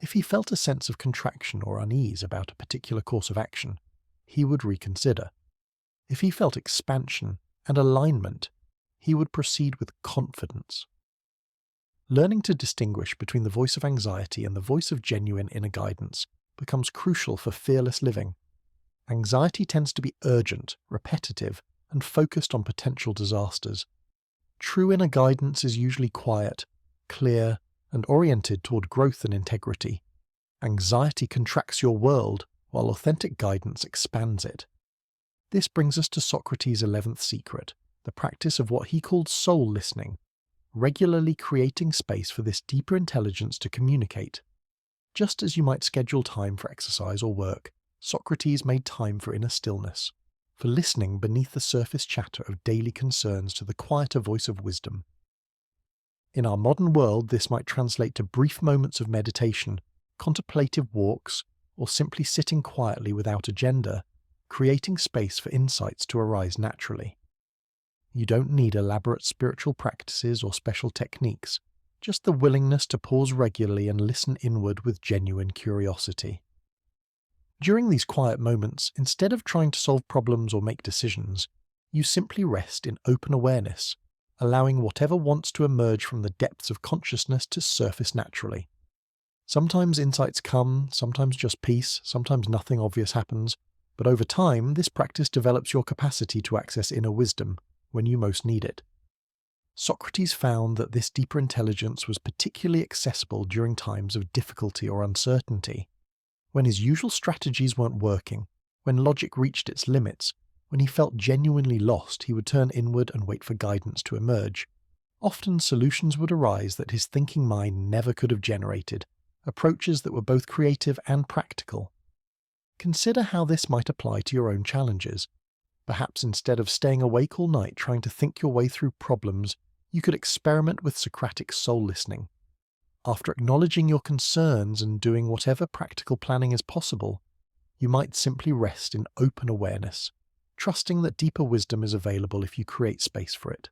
If he felt a sense of contraction or unease about a particular course of action, he would reconsider. If he felt expansion and alignment, he would proceed with confidence. Learning to distinguish between the voice of anxiety and the voice of genuine inner guidance becomes crucial for fearless living. Anxiety tends to be urgent, repetitive, and focused on potential disasters. True inner guidance is usually quiet, clear, and oriented toward growth and integrity. Anxiety contracts your world, while authentic guidance expands it. This brings us to Socrates' 11th secret, the practice of what he called soul listening, regularly creating space for this deeper intelligence to communicate. Just as you might schedule time for exercise or work, Socrates made time for inner stillness, for listening beneath the surface chatter of daily concerns to the quieter voice of wisdom. In our modern world, this might translate to brief moments of meditation, contemplative walks, or simply sitting quietly without agenda, creating space for insights to arise naturally. You don't need elaborate spiritual practices or special techniques, just the willingness to pause regularly and listen inward with genuine curiosity. During these quiet moments, instead of trying to solve problems or make decisions, you simply rest in open awareness, allowing whatever wants to emerge from the depths of consciousness to surface naturally. Sometimes insights come, sometimes just peace, sometimes nothing obvious happens, but over time, this practice develops your capacity to access inner wisdom when you most need it. Socrates found that this deeper intelligence was particularly accessible during times of difficulty or uncertainty. When his usual strategies weren't working, when logic reached its limits, when he felt genuinely lost, he would turn inward and wait for guidance to emerge. Often solutions would arise that his thinking mind never could have generated, approaches that were both creative and practical. Consider how this might apply to your own challenges. Perhaps instead of staying awake all night trying to think your way through problems, you could experiment with Socratic soul listening. After acknowledging your concerns and doing whatever practical planning is possible, you might simply rest in open awareness, trusting that deeper wisdom is available if you create space for it.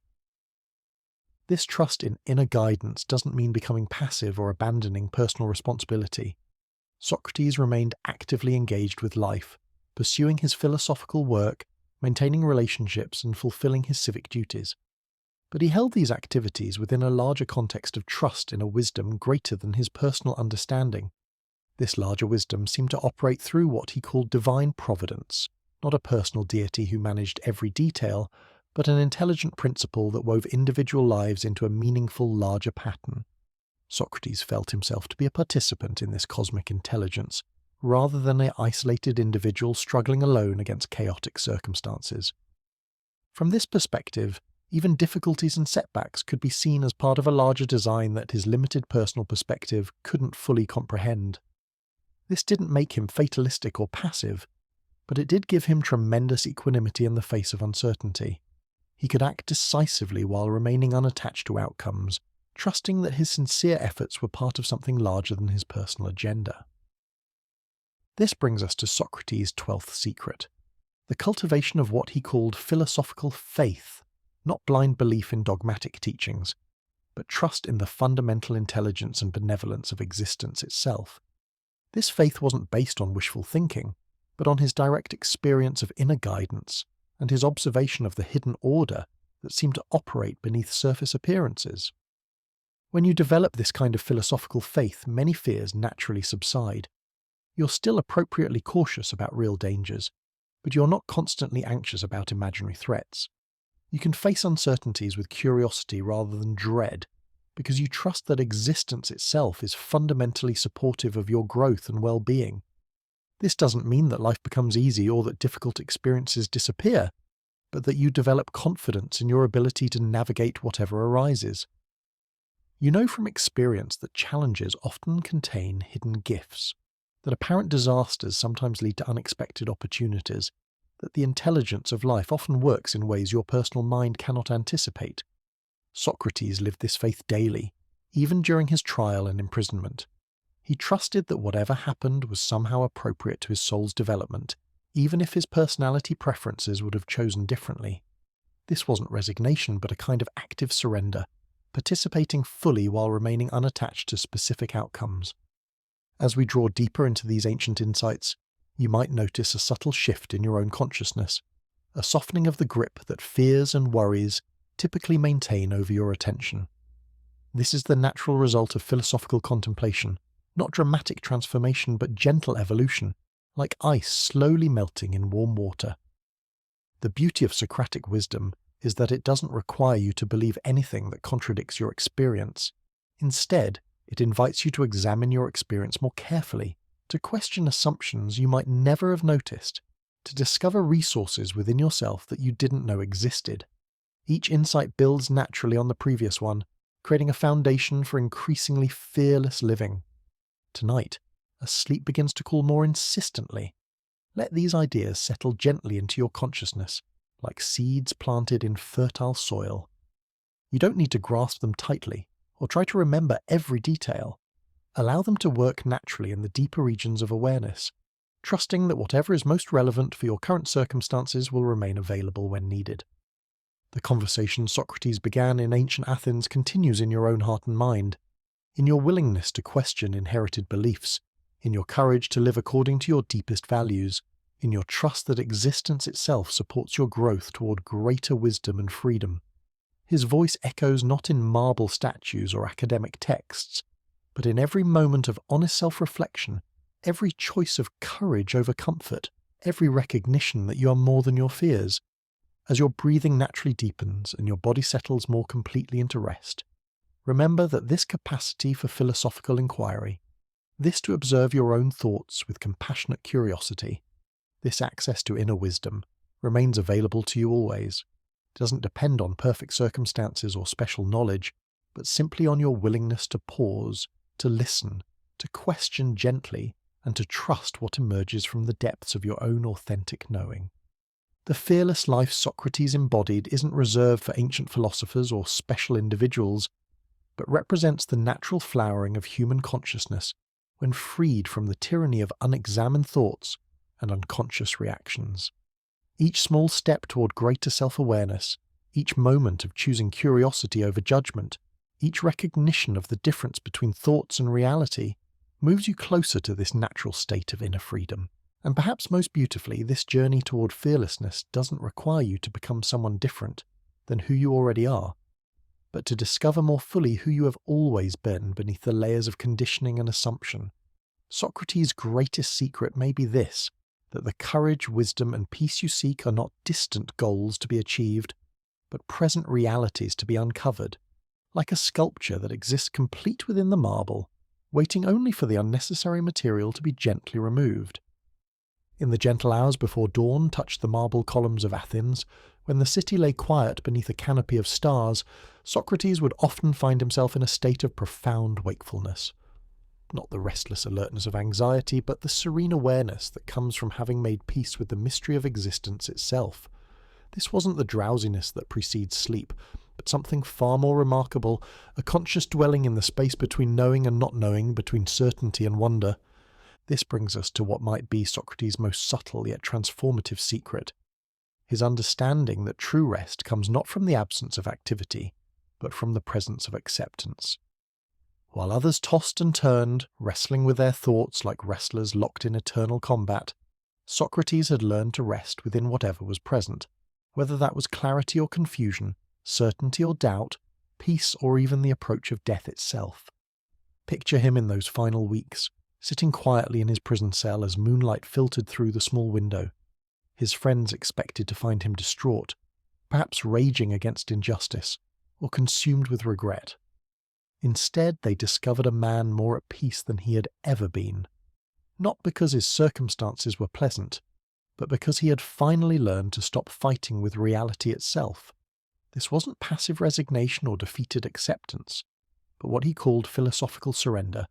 This trust in inner guidance doesn't mean becoming passive or abandoning personal responsibility. Socrates remained actively engaged with life, pursuing his philosophical work, maintaining relationships, and fulfilling his civic duties. But he held these activities within a larger context of trust in a wisdom greater than his personal understanding. This larger wisdom seemed to operate through what he called divine providence, not a personal deity who managed every detail, but an intelligent principle that wove individual lives into a meaningful larger pattern. Socrates felt himself to be a participant in this cosmic intelligence, rather than an isolated individual struggling alone against chaotic circumstances. From this perspective, even difficulties and setbacks could be seen as part of a larger design that his limited personal perspective couldn't fully comprehend. This didn't make him fatalistic or passive, but it did give him tremendous equanimity in the face of uncertainty. He could act decisively while remaining unattached to outcomes, trusting that his sincere efforts were part of something larger than his personal agenda. This brings us to Socrates' 12th secret, the cultivation of what he called philosophical faith, not blind belief in dogmatic teachings, but trust in the fundamental intelligence and benevolence of existence itself. This faith wasn't based on wishful thinking, but on his direct experience of inner guidance and his observation of the hidden order that seemed to operate beneath surface appearances. When you develop this kind of philosophical faith, many fears naturally subside. You're still appropriately cautious about real dangers, but you're not constantly anxious about imaginary threats. You can face uncertainties with curiosity rather than dread, because you trust that existence itself is fundamentally supportive of your growth and well-being. This doesn't mean that life becomes easy or that difficult experiences disappear, but that you develop confidence in your ability to navigate whatever arises. You know from experience that challenges often contain hidden gifts, that apparent disasters sometimes lead to unexpected opportunities, that the intelligence of life often works in ways your personal mind cannot anticipate. Socrates lived this faith daily, even during his trial and imprisonment. He trusted that whatever happened was somehow appropriate to his soul's development, even if his personality preferences would have chosen differently. This wasn't resignation, but a kind of active surrender, participating fully while remaining unattached to specific outcomes. As we draw deeper into these ancient insights, you might notice a subtle shift in your own consciousness, a softening of the grip that fears and worries typically maintain over your attention. This is the natural result of philosophical contemplation, not dramatic transformation but gentle evolution, like ice slowly melting in warm water. The beauty of Socratic wisdom is that it doesn't require you to believe anything that contradicts your experience. Instead, it invites you to examine your experience more carefully, to question assumptions you might never have noticed, to discover resources within yourself that you didn't know existed. Each insight builds naturally on the previous one, creating a foundation for increasingly fearless living. Tonight, as sleep begins to call more insistently, let these ideas settle gently into your consciousness, like seeds planted in fertile soil. You don't need to grasp them tightly, or try to remember every detail. Allow them to work naturally in the deeper regions of awareness, trusting that whatever is most relevant for your current circumstances will remain available when needed. The conversation Socrates began in ancient Athens continues in your own heart and mind, in your willingness to question inherited beliefs, in your courage to live according to your deepest values, in your trust that existence itself supports your growth toward greater wisdom and freedom. His voice echoes not in marble statues or academic texts, but in every moment of honest self-reflection, every choice of courage over comfort, every recognition that you are more than your fears. As your breathing naturally deepens and your body settles more completely into rest, remember that this capacity for philosophical inquiry, this to observe your own thoughts with compassionate curiosity, this access to inner wisdom, remains available to you always. It doesn't depend on perfect circumstances or special knowledge, but simply on your willingness to pause, to listen, to question gently, and to trust what emerges from the depths of your own authentic knowing. The fearless life Socrates embodied isn't reserved for ancient philosophers or special individuals, but represents the natural flowering of human consciousness when freed from the tyranny of unexamined thoughts and unconscious reactions. Each small step toward greater self-awareness, each moment of choosing curiosity over judgment, each recognition of the difference between thoughts and reality, moves you closer to this natural state of inner freedom. And perhaps most beautifully, this journey toward fearlessness doesn't require you to become someone different than who you already are, but to discover more fully who you have always been beneath the layers of conditioning and assumption. Socrates' greatest secret may be this, that the courage, wisdom, and peace you seek are not distant goals to be achieved, but present realities to be uncovered, like a sculpture that exists complete within the marble, waiting only for the unnecessary material to be gently removed. In the gentle hours before dawn touched the marble columns of Athens, when the city lay quiet beneath a canopy of stars, Socrates would often find himself in a state of profound wakefulness. Not the restless alertness of anxiety, but the serene awareness that comes from having made peace with the mystery of existence itself. This wasn't the drowsiness that precedes sleep, but something far more remarkable, a conscious dwelling in the space between knowing and not knowing, between certainty and wonder. This brings us to what might be Socrates' most subtle yet transformative secret, his understanding that true rest comes not from the absence of activity, but from the presence of acceptance. While others tossed and turned, wrestling with their thoughts like wrestlers locked in eternal combat, Socrates had learned to rest within whatever was present, whether that was clarity or confusion, certainty or doubt, peace or even the approach of death itself. Picture him in those final weeks, sitting quietly in his prison cell as moonlight filtered through the small window. His friends expected to find him distraught, perhaps raging against injustice, or consumed with regret. Instead, they discovered a man more at peace than he had ever been, not because his circumstances were pleasant, but because he had finally learned to stop fighting with reality itself. This wasn't passive resignation or defeated acceptance, but what he called philosophical surrender,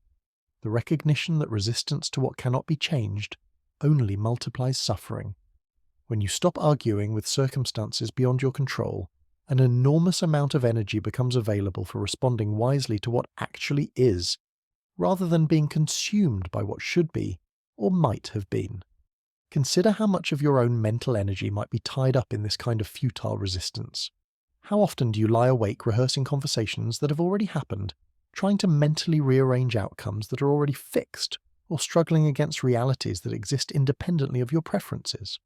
the recognition that resistance to what cannot be changed only multiplies suffering. When you stop arguing with circumstances beyond your control, an enormous amount of energy becomes available for responding wisely to what actually is, rather than being consumed by what should be or might have been. Consider how much of your own mental energy might be tied up in this kind of futile resistance. How often do you lie awake rehearsing conversations that have already happened, trying to mentally rearrange outcomes that are already fixed, or struggling against realities that exist independently of your preferences?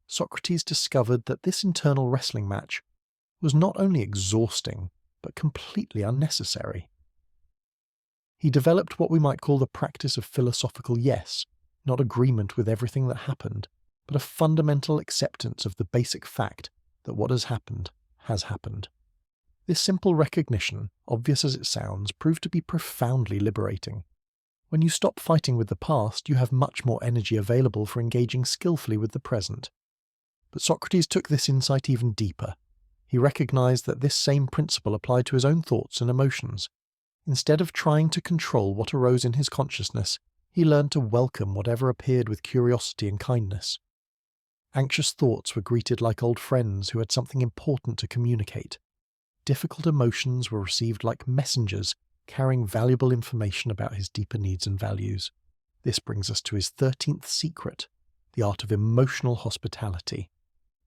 Socrates discovered that this internal wrestling match was not only exhausting, but completely unnecessary. He developed what we might call the practice of philosophical yes, not agreement with everything that happened, but a fundamental acceptance of the basic fact that what has happened has happened. This simple recognition, obvious as it sounds, proved to be profoundly liberating. When you stop fighting with the past, you have much more energy available for engaging skillfully with the present. But Socrates took this insight even deeper. He recognized that this same principle applied to his own thoughts and emotions. Instead of trying to control what arose in his consciousness, he learned to welcome whatever appeared with curiosity and kindness. Anxious thoughts were greeted like old friends who had something important to communicate. Difficult emotions were received like messengers carrying valuable information about his deeper needs and values. This brings us to his 13th secret, the art of emotional hospitality.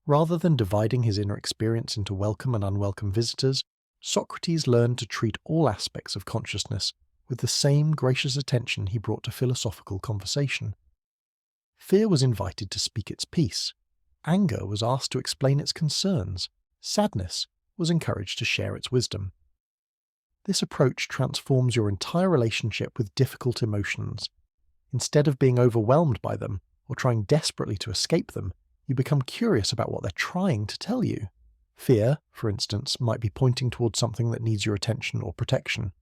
Rather than dividing his inner experience into welcome and unwelcome visitors, Socrates learned to treat all aspects of consciousness with the same gracious attention he brought to philosophical conversation. Fear was invited to speak its piece. Anger was asked to explain its concerns. Sadness was encouraged to share its wisdom. This approach transforms your entire relationship with difficult emotions. Instead of being overwhelmed by them or trying desperately to escape them, you become curious about what they're trying to tell you. Fear, for instance, might be pointing towards something that needs your attention or protection.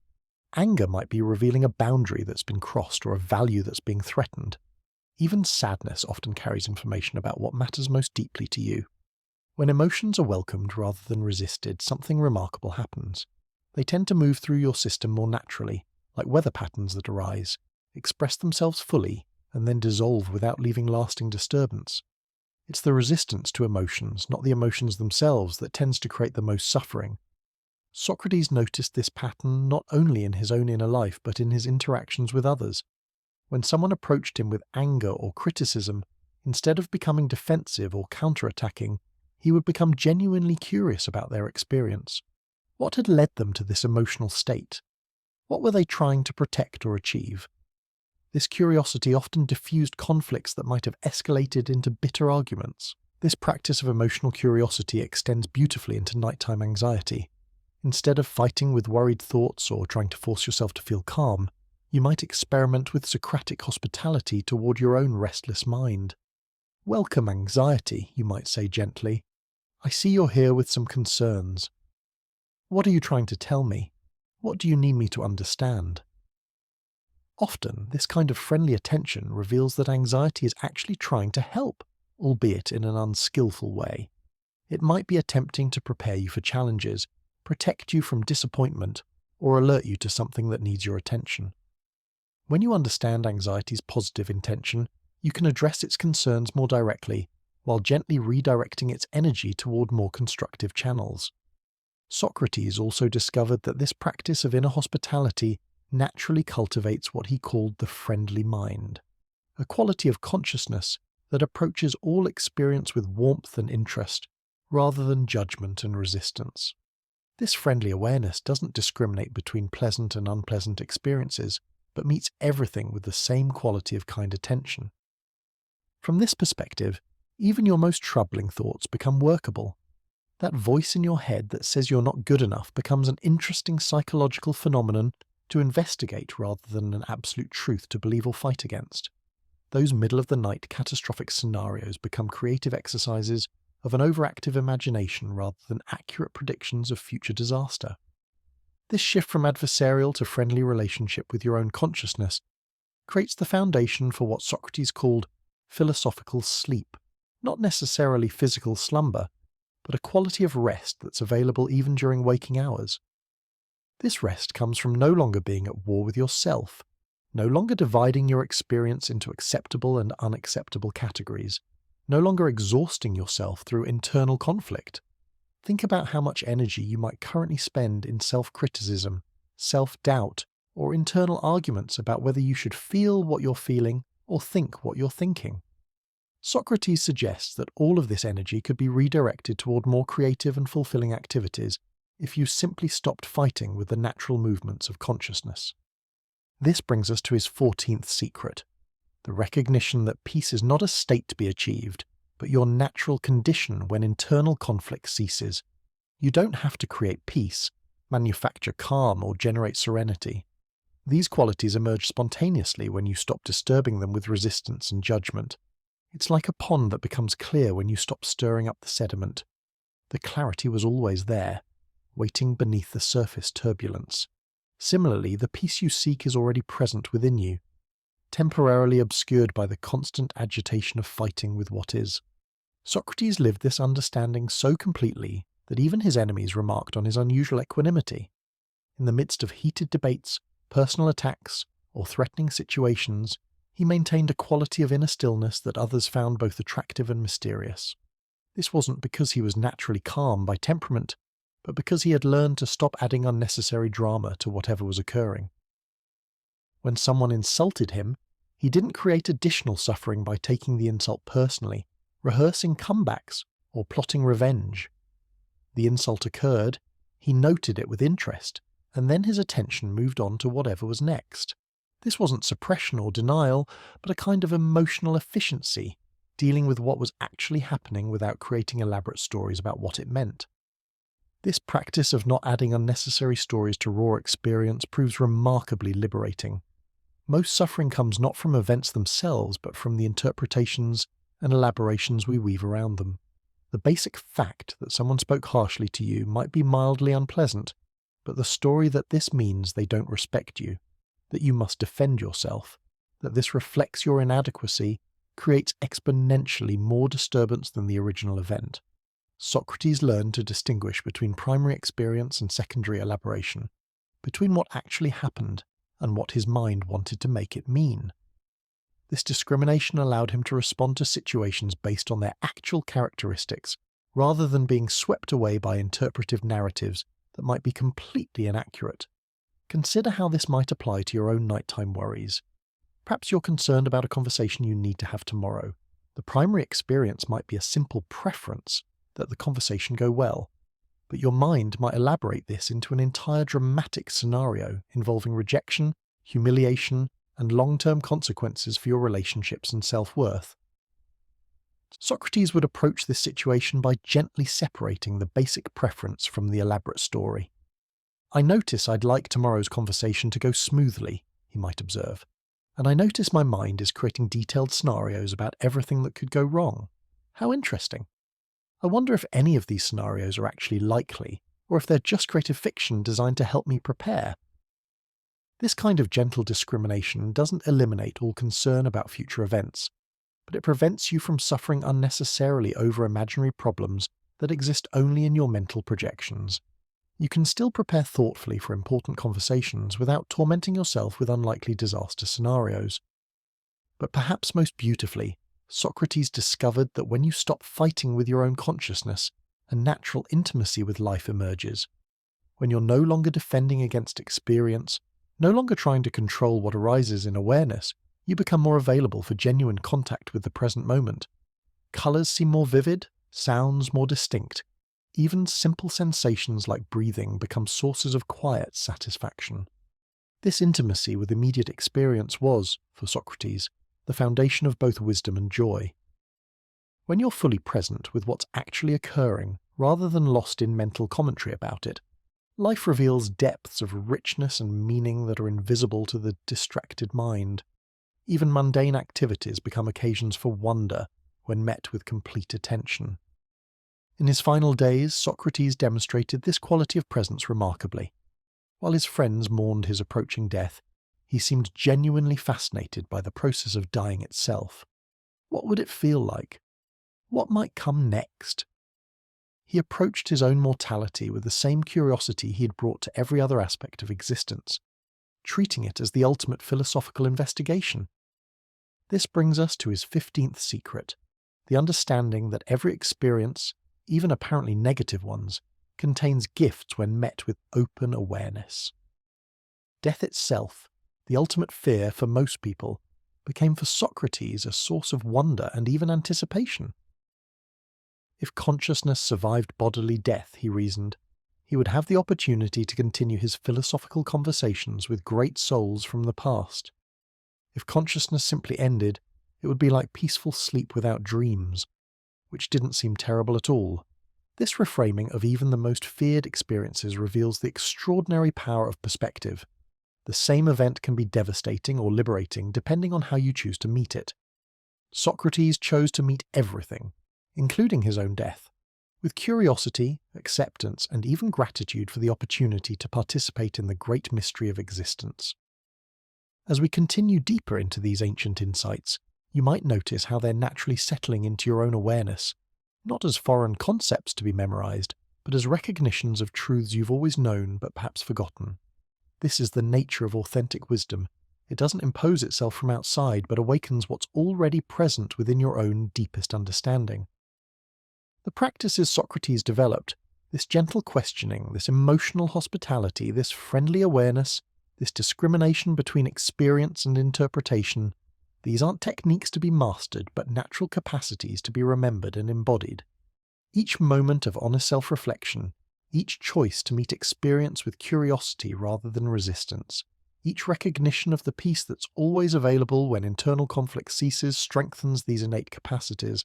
Anger might be revealing a boundary that's been crossed or a value that's being threatened. Even sadness often carries information about what matters most deeply to you. When emotions are welcomed rather than resisted, something remarkable happens. They tend to move through your system more naturally, like weather patterns that arise, express themselves fully, and then dissolve without leaving lasting disturbance. It's the resistance to emotions, not the emotions themselves, that tends to create the most suffering. Socrates noticed this pattern not only in his own inner life, but in his interactions with others. When someone approached him with anger or criticism, instead of becoming defensive or counterattacking, he would become genuinely curious about their experience. What had led them to this emotional state? What were they trying to protect or achieve? This curiosity often diffused conflicts that might have escalated into bitter arguments. This practice of emotional curiosity extends beautifully into nighttime anxiety. Instead of fighting with worried thoughts or trying to force yourself to feel calm, you might experiment with Socratic hospitality toward your own restless mind. "Welcome, anxiety," you might say gently. "I see you're here with some concerns. What are you trying to tell me? What do you need me to understand?" Often, this kind of friendly attention reveals that anxiety is actually trying to help, albeit in an unskillful way. It might be attempting to prepare you for challenges, protect you from disappointment, or alert you to something that needs your attention. When you understand anxiety's positive intention, you can address its concerns more directly, while gently redirecting its energy toward more constructive channels. Socrates also discovered that this practice of inner hospitality naturally cultivates what he called the friendly mind, a quality of consciousness that approaches all experience with warmth and interest, rather than judgment and resistance. This friendly awareness doesn't discriminate between pleasant and unpleasant experiences, but meets everything with the same quality of kind attention. From this perspective, even your most troubling thoughts become workable. That voice in your head that says you're not good enough becomes an interesting psychological phenomenon to investigate rather than an absolute truth to believe or fight against. Those middle-of-the-night catastrophic scenarios become creative exercises of an overactive imagination rather than accurate predictions of future disaster. This shift from adversarial to friendly relationship with your own consciousness creates the foundation for what Socrates called philosophical sleep, not necessarily physical slumber, but a quality of rest that's available even during waking hours. This rest comes from no longer being at war with yourself, no longer dividing your experience into acceptable and unacceptable categories, no longer exhausting yourself through internal conflict. Think about how much energy you might currently spend in self-criticism, self-doubt, or internal arguments about whether you should feel what you're feeling or think what you're thinking. Socrates suggests that all of this energy could be redirected toward more creative and fulfilling activities if you simply stopped fighting with the natural movements of consciousness. This brings us to his 14th secret, the recognition that peace is not a state to be achieved, but your natural condition when internal conflict ceases. You don't have to create peace, manufacture calm, or generate serenity. These qualities emerge spontaneously when you stop disturbing them with resistance and judgment. It's like a pond that becomes clear when you stop stirring up the sediment. The clarity was always there, waiting beneath the surface turbulence. Similarly, the peace you seek is already present within you, temporarily obscured by the constant agitation of fighting with what is. Socrates lived this understanding so completely that even his enemies remarked on his unusual equanimity. In the midst of heated debates, personal attacks, or threatening situations, he maintained a quality of inner stillness that others found both attractive and mysterious. This wasn't because he was naturally calm by temperament, but because he had learned to stop adding unnecessary drama to whatever was occurring. When someone insulted him, he didn't create additional suffering by taking the insult personally, rehearsing comebacks, or plotting revenge. The insult occurred, he noted it with interest, and then his attention moved on to whatever was next. This wasn't suppression or denial, but a kind of emotional efficiency, dealing with what was actually happening without creating elaborate stories about what it meant. This practice of not adding unnecessary stories to raw experience proves remarkably liberating. Most suffering comes not from events themselves, but from the interpretations and elaborations we weave around them. The basic fact that someone spoke harshly to you might be mildly unpleasant, but the story that this means they don't respect you, that you must defend yourself, that this reflects your inadequacy, creates exponentially more disturbance than the original event. Socrates learned to distinguish between primary experience and secondary elaboration, between what actually happened and what his mind wanted to make it mean. This discrimination allowed him to respond to situations based on their actual characteristics, rather than being swept away by interpretive narratives that might be completely inaccurate. Consider how this might apply to your own nighttime worries. Perhaps you're concerned about a conversation you need to have tomorrow. The primary experience might be a simple preference that the conversation go well, but your mind might elaborate this into an entire dramatic scenario involving rejection, humiliation, and long-term consequences for your relationships and self-worth. Socrates would approach this situation by gently separating the basic preference from the elaborate story. "I notice I'd like tomorrow's conversation to go smoothly," he might observe, "and I notice my mind is creating detailed scenarios about everything that could go wrong. How interesting. I wonder if any of these scenarios are actually likely, or if they're just creative fiction designed to help me prepare." This kind of gentle discrimination doesn't eliminate all concern about future events, but it prevents you from suffering unnecessarily over imaginary problems that exist only in your mental projections. You can still prepare thoughtfully for important conversations without tormenting yourself with unlikely disaster scenarios. But perhaps most beautifully, Socrates discovered that when you stop fighting with your own consciousness, a natural intimacy with life emerges. When you're no longer defending against experience, No longer trying to control what arises in awareness, you become more available for genuine contact with the present moment. Colours seem more vivid, sounds more distinct. Even simple sensations like breathing become sources of quiet satisfaction. This intimacy with immediate experience was, for Socrates, the foundation of both wisdom and joy. When you're fully present with what's actually occurring, rather than lost in mental commentary about it, life reveals depths of richness and meaning that are invisible to the distracted mind. Even mundane activities become occasions for wonder when met with complete attention. In his final days, Socrates demonstrated this quality of presence remarkably. While his friends mourned his approaching death, he seemed genuinely fascinated by the process of dying itself. What would it feel like? What might come next? He approached his own mortality with the same curiosity he had brought to every other aspect of existence, treating it as the ultimate philosophical investigation. This brings us to his 15th secret, the understanding that every experience, even apparently negative ones, contains gifts when met with open awareness. Death itself, the ultimate fear for most people, became for Socrates a source of wonder and even anticipation. If consciousness survived bodily death, he reasoned, he would have the opportunity to continue his philosophical conversations with great souls from the past. If consciousness simply ended, it would be like peaceful sleep without dreams, which didn't seem terrible at all. This reframing of even the most feared experiences reveals the extraordinary power of perspective. The same event can be devastating or liberating depending on how you choose to meet it. Socrates chose to meet everything, including his own death, with curiosity, acceptance, and even gratitude for the opportunity to participate in the great mystery of existence. As we continue deeper into these ancient insights, you might notice how they're naturally settling into your own awareness, not as foreign concepts to be memorized, but as recognitions of truths you've always known but perhaps forgotten. This is the nature of authentic wisdom. It doesn't impose itself from outside, but awakens what's already present within your own deepest understanding. The practices Socrates developed, this gentle questioning, this emotional hospitality, this friendly awareness, this discrimination between experience and interpretation, these aren't techniques to be mastered, but natural capacities to be remembered and embodied. Each moment of honest self-reflection, each choice to meet experience with curiosity rather than resistance, each recognition of the peace that's always available when internal conflict ceases strengthens these innate capacities.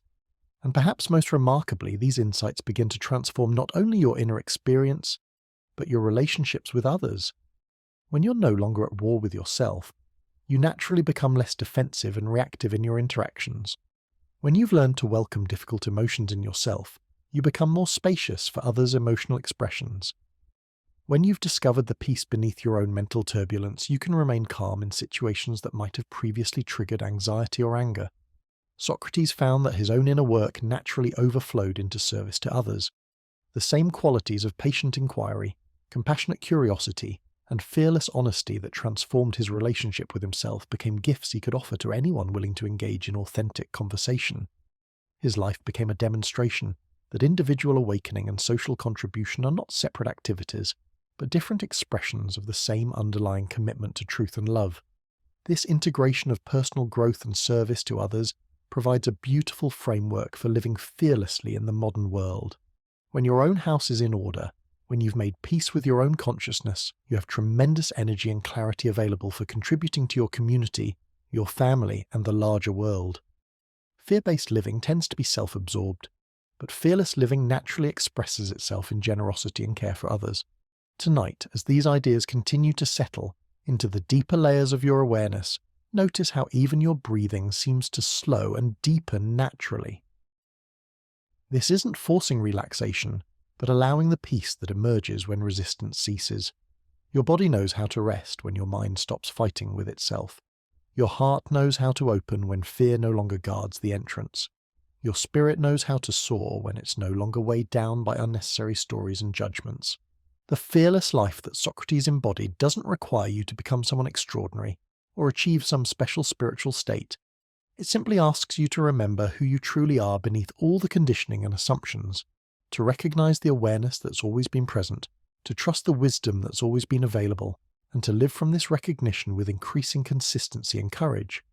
And perhaps most remarkably, these insights begin to transform not only your inner experience, but your relationships with others. When you're no longer at war with yourself, you naturally become less defensive and reactive in your interactions. When you've learned to welcome difficult emotions in yourself, you become more spacious for others' emotional expressions. When you've discovered the peace beneath your own mental turbulence, you can remain calm in situations that might have previously triggered anxiety or anger. Socrates found that his own inner work naturally overflowed into service to others. The same qualities of patient inquiry, compassionate curiosity, and fearless honesty that transformed his relationship with himself became gifts he could offer to anyone willing to engage in authentic conversation. His life became a demonstration that individual awakening and social contribution are not separate activities, but different expressions of the same underlying commitment to truth and love. This integration of personal growth and service to others provides a beautiful framework for living fearlessly in the modern world. When your own house is in order, when you've made peace with your own consciousness, you have tremendous energy and clarity available for contributing to your community, your family, and the larger world. Fear-based living tends to be self-absorbed, but fearless living naturally expresses itself in generosity and care for others. Tonight, as these ideas continue to settle into the deeper layers of your awareness, notice how even your breathing seems to slow and deepen naturally. This isn't forcing relaxation, but allowing the peace that emerges when resistance ceases. Your body knows how to rest when your mind stops fighting with itself. Your heart knows how to open when fear no longer guards the entrance. Your spirit knows how to soar when it's no longer weighed down by unnecessary stories and judgments. The fearless life that Socrates embodied doesn't require you to become someone extraordinary or achieve some special spiritual state. It simply asks you to remember who you truly are beneath all the conditioning and assumptions, to recognize the awareness that's always been present, to trust the wisdom that's always been available, and to live from this recognition with increasing consistency and courage.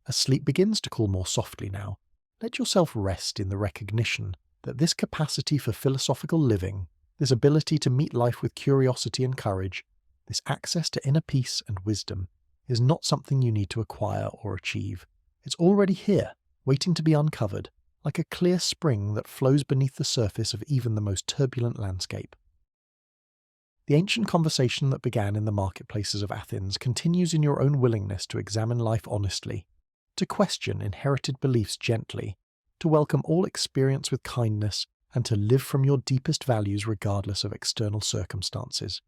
As sleep begins to call more softly now, let yourself rest in the recognition that this capacity for philosophical living, this ability to meet life with curiosity and courage, this access to inner peace and wisdom, is not something you need to acquire or achieve. It's already here, waiting to be uncovered, like a clear spring that flows beneath the surface of even the most turbulent landscape. The ancient conversation that began in the marketplaces of Athens continues in your own willingness to examine life honestly, to question inherited beliefs gently, to welcome all experience with kindness, and to live from your deepest values regardless of external circumstances.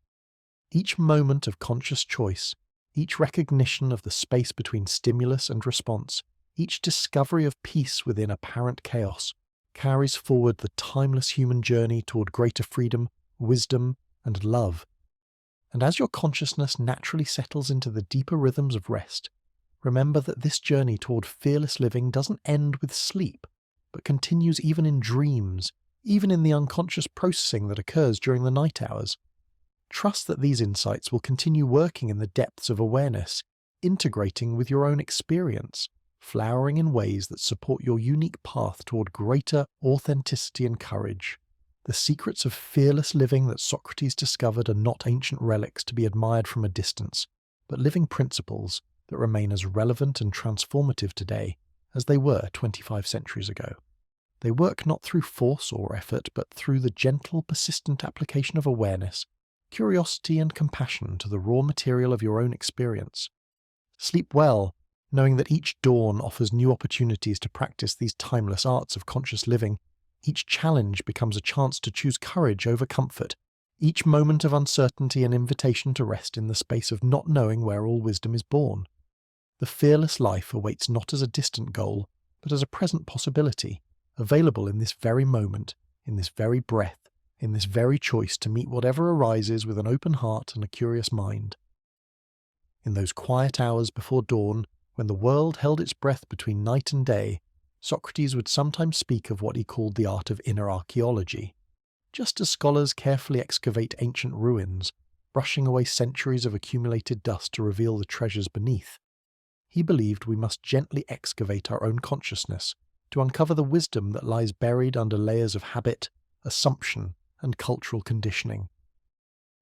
Each moment of conscious choice, each recognition of the space between stimulus and response, each discovery of peace within apparent chaos, carries forward the timeless human journey toward greater freedom, wisdom, and love. And as your consciousness naturally settles into the deeper rhythms of rest, remember that this journey toward fearless living doesn't end with sleep, but continues even in dreams, even in the unconscious processing that occurs during the night hours. Trust that these insights will continue working in the depths of awareness, integrating with your own experience, flowering in ways that support your unique path toward greater authenticity and courage. The secrets of fearless living that Socrates discovered are not ancient relics to be admired from a distance, but living principles that remain as relevant and transformative today as they were 25 centuries ago. They work not through force or effort, but through the gentle, persistent application of awareness, curiosity and compassion to the raw material of your own experience. Sleep well, knowing that each dawn offers new opportunities to practice these timeless arts of conscious living. Each challenge becomes a chance to choose courage over comfort, each moment of uncertainty an invitation to rest in the space of not knowing where all wisdom is born. The fearless life awaits not as a distant goal, but as a present possibility, available in this very moment, in this very breath, in this very choice to meet whatever arises with an open heart and a curious mind. In those quiet hours before dawn, when the world held its breath between night and day, Socrates would sometimes speak of what he called the art of inner archaeology. Just as scholars carefully excavate ancient ruins, brushing away centuries of accumulated dust to reveal the treasures beneath, he believed we must gently excavate our own consciousness to uncover the wisdom that lies buried under layers of habit, assumption, and cultural conditioning.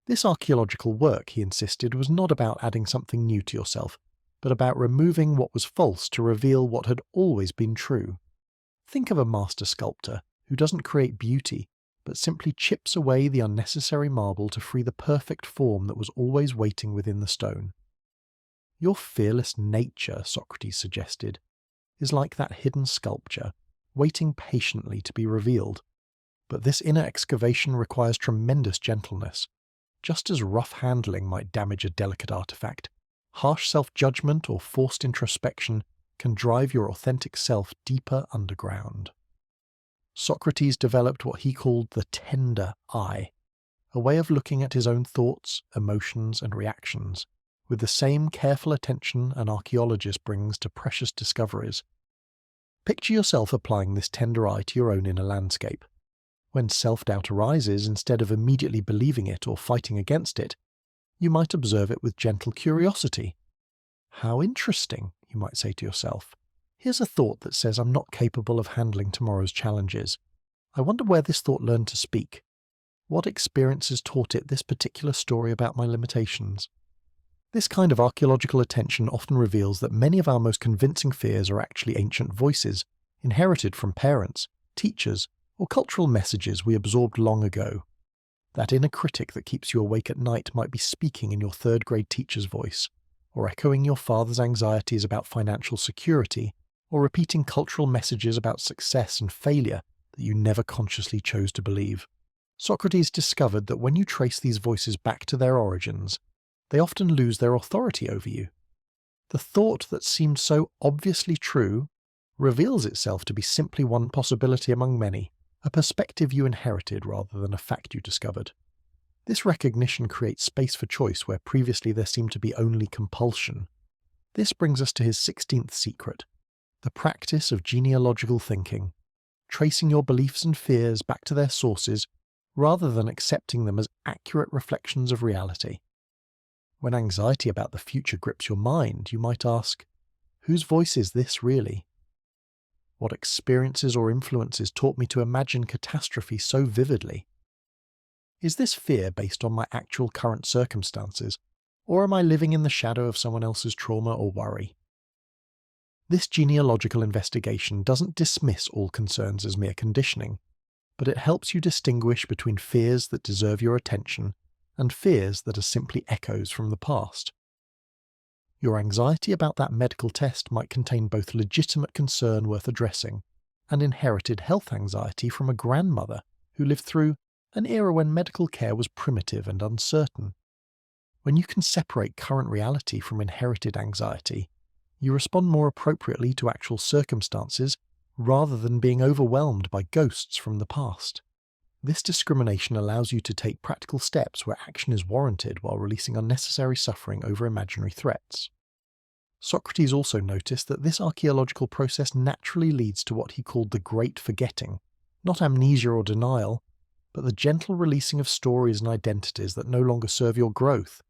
This archaeological work, he insisted, was not about adding something new to yourself, but about removing what was false to reveal what had always been true. Think of a master sculptor who doesn't create beauty, but simply chips away the unnecessary marble to free the perfect form that was always waiting within the stone. Your fearless nature, Socrates suggested, is like that hidden sculpture, waiting patiently to be revealed. But this inner excavation requires tremendous gentleness. Just as rough handling might damage a delicate artifact, harsh self-judgment or forced introspection can drive your authentic self deeper underground. Socrates developed what he called the tender eye, a way of looking at his own thoughts, emotions, and reactions, with the same careful attention an archaeologist brings to precious discoveries. Picture yourself applying this tender eye to your own inner landscape. When self-doubt arises, instead of immediately believing it or fighting against it, you might observe it with gentle curiosity. How interesting, you might say to yourself. Here's a thought that says I'm not capable of handling tomorrow's challenges. I wonder where this thought learned to speak. What experiences taught it this particular story about my limitations? This kind of archaeological attention often reveals that many of our most convincing fears are actually ancient voices, inherited from parents, teachers, or cultural messages we absorbed long ago. That inner critic that keeps you awake at night might be speaking in your third-grade teacher's voice, or echoing your father's anxieties about financial security, or repeating cultural messages about success and failure that you never consciously chose to believe. Socrates discovered that when you trace these voices back to their origins, they often lose their authority over you. The thought that seemed so obviously true reveals itself to be simply one possibility among many, a perspective you inherited rather than a fact you discovered. This recognition creates space for choice where previously there seemed to be only compulsion. This brings us to his 16th secret, the practice of genealogical thinking, tracing your beliefs and fears back to their sources rather than accepting them as accurate reflections of reality. When anxiety about the future grips your mind, you might ask, whose voice is this really? What experiences or influences taught me to imagine catastrophe so vividly? Is this fear based on my actual current circumstances, or am I living in the shadow of someone else's trauma or worry? This genealogical investigation doesn't dismiss all concerns as mere conditioning, but it helps you distinguish between fears that deserve your attention and fears that are simply echoes from the past. Your anxiety about that medical test might contain both legitimate concern worth addressing and inherited health anxiety from a grandmother who lived through an era when medical care was primitive and uncertain. When you can separate current reality from inherited anxiety, you respond more appropriately to actual circumstances rather than being overwhelmed by ghosts from the past. This discrimination allows you to take practical steps where action is warranted while releasing unnecessary suffering over imaginary threats. Socrates also noticed that this archaeological process naturally leads to what he called the great forgetting, not amnesia or denial, but the gentle releasing of stories and identities that no longer serve your growth.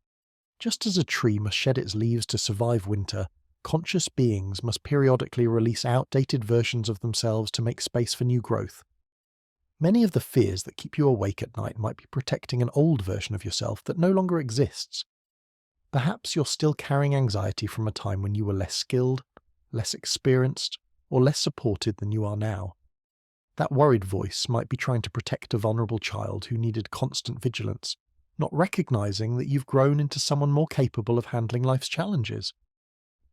Just as a tree must shed its leaves to survive winter, conscious beings must periodically release outdated versions of themselves to make space for new growth. Many of the fears that keep you awake at night might be protecting an old version of yourself that no longer exists. Perhaps you're still carrying anxiety from a time when you were less skilled, less experienced, or less supported than you are now. That worried voice might be trying to protect a vulnerable child who needed constant vigilance, not recognizing that you've grown into someone more capable of handling life's challenges.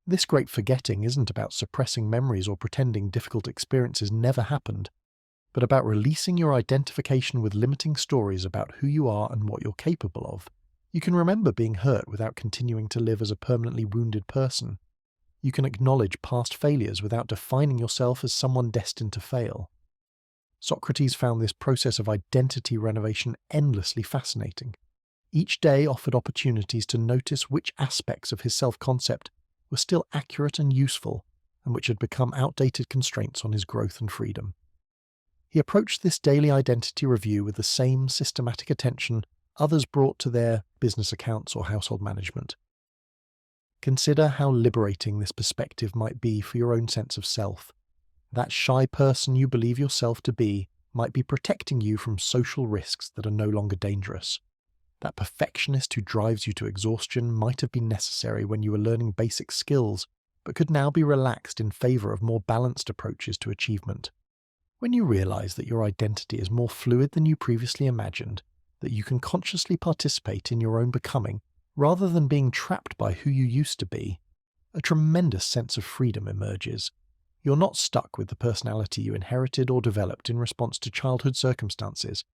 This great forgetting isn't about suppressing memories or pretending difficult experiences never happened, but about releasing your identification with limiting stories about who you are and what you're capable of. You can remember being hurt without continuing to live as a permanently wounded person. You can acknowledge past failures without defining yourself as someone destined to fail. Socrates found this process of identity renovation endlessly fascinating. Each day offered opportunities to notice which aspects of his self-concept were still accurate and useful, and which had become outdated constraints on his growth and freedom. He approached this daily identity review with the same systematic attention others brought to their business accounts or household management. Consider how liberating this perspective might be for your own sense of self. That shy person you believe yourself to be might be protecting you from social risks that are no longer dangerous. That perfectionist who drives you to exhaustion might have been necessary when you were learning basic skills, but could now be relaxed in favor of more balanced approaches to achievement. When you realize that your identity is more fluid than you previously imagined, that you can consciously participate in your own becoming, rather than being trapped by who you used to be, a tremendous sense of freedom emerges. You're not stuck with the personality you inherited or developed in response to childhood circumstances.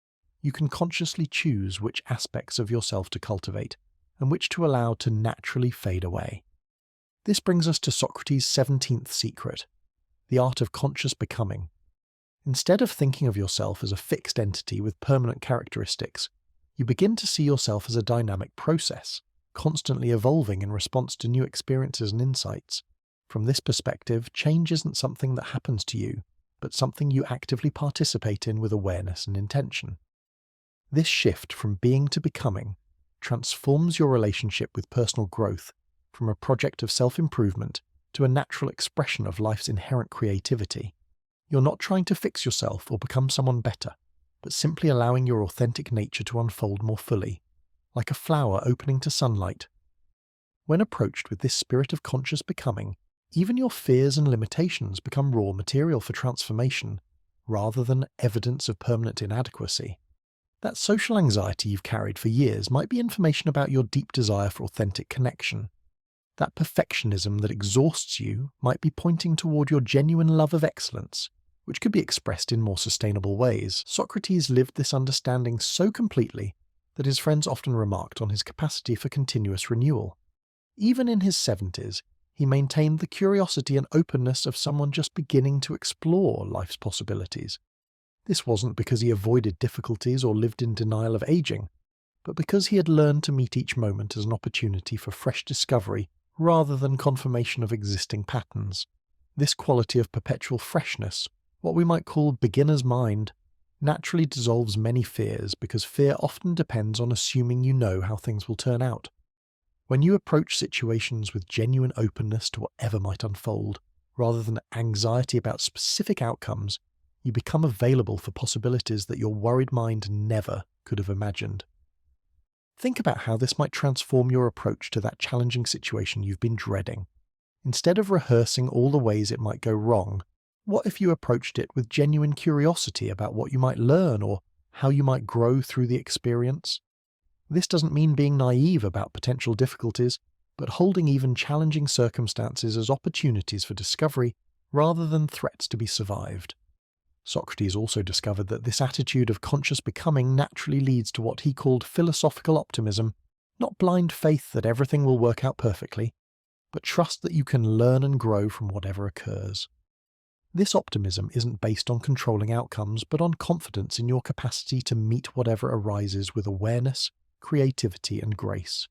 You can consciously choose which aspects of yourself to cultivate, and which to allow to naturally fade away. This brings us to Socrates' 17th secret, the art of conscious becoming. Instead of thinking of yourself as a fixed entity with permanent characteristics, you begin to see yourself as a dynamic process, constantly evolving in response to new experiences and insights. From this perspective, change isn't something that happens to you, but something you actively participate in with awareness and intention. This shift from being to becoming transforms your relationship with personal growth from a project of self-improvement to a natural expression of life's inherent creativity. You're not trying to fix yourself or become someone better, but simply allowing your authentic nature to unfold more fully, like a flower opening to sunlight. When approached with this spirit of conscious becoming, even your fears and limitations become raw material for transformation, rather than evidence of permanent inadequacy. That social anxiety you've carried for years might be information about your deep desire for authentic connection. That perfectionism that exhausts you might be pointing toward your genuine love of excellence, which could be expressed in more sustainable ways. Socrates lived this understanding so completely that his friends often remarked on his capacity for continuous renewal. Even in his 70s, he maintained the curiosity and openness of someone just beginning to explore life's possibilities. This wasn't because he avoided difficulties or lived in denial of aging, but because he had learned to meet each moment as an opportunity for fresh discovery rather than confirmation of existing patterns. This quality of perpetual freshness, what we might call beginner's mind, naturally dissolves many fears because fear often depends on assuming you know how things will turn out. When you approach situations with genuine openness to whatever might unfold, rather than anxiety about specific outcomes, you become available for possibilities that your worried mind never could have imagined. Think about how this might transform your approach to that challenging situation you've been dreading. Instead of rehearsing all the ways it might go wrong, what if you approached it with genuine curiosity about what you might learn or how you might grow through the experience? This doesn't mean being naive about potential difficulties, but holding even challenging circumstances as opportunities for discovery rather than threats to be survived. Socrates also discovered that this attitude of conscious becoming naturally leads to what he called philosophical optimism, not blind faith that everything will work out perfectly, but trust that you can learn and grow from whatever occurs. This optimism isn't based on controlling outcomes, but on confidence in your capacity to meet whatever arises with awareness, creativity, and grace.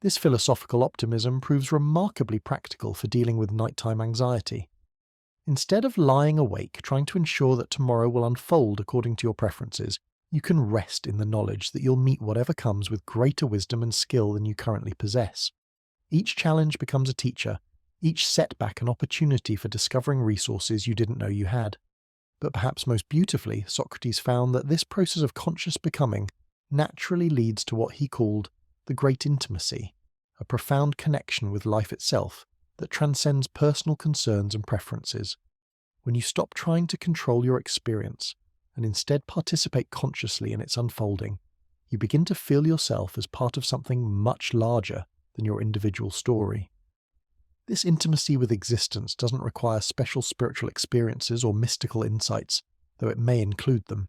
This philosophical optimism proves remarkably practical for dealing with nighttime anxiety. Instead of lying awake trying to ensure that tomorrow will unfold according to your preferences, you can rest in the knowledge that you'll meet whatever comes with greater wisdom and skill than you currently possess. Each challenge becomes a teacher, each setback an opportunity for discovering resources you didn't know you had. But perhaps most beautifully, Socrates found that this process of conscious becoming naturally leads to what he called the great intimacy, a profound connection with life itself that transcends personal concerns and preferences. When you stop trying to control your experience and instead participate consciously in its unfolding, you begin to feel yourself as part of something much larger than your individual story. This intimacy with existence doesn't require special spiritual experiences or mystical insights, though it may include them.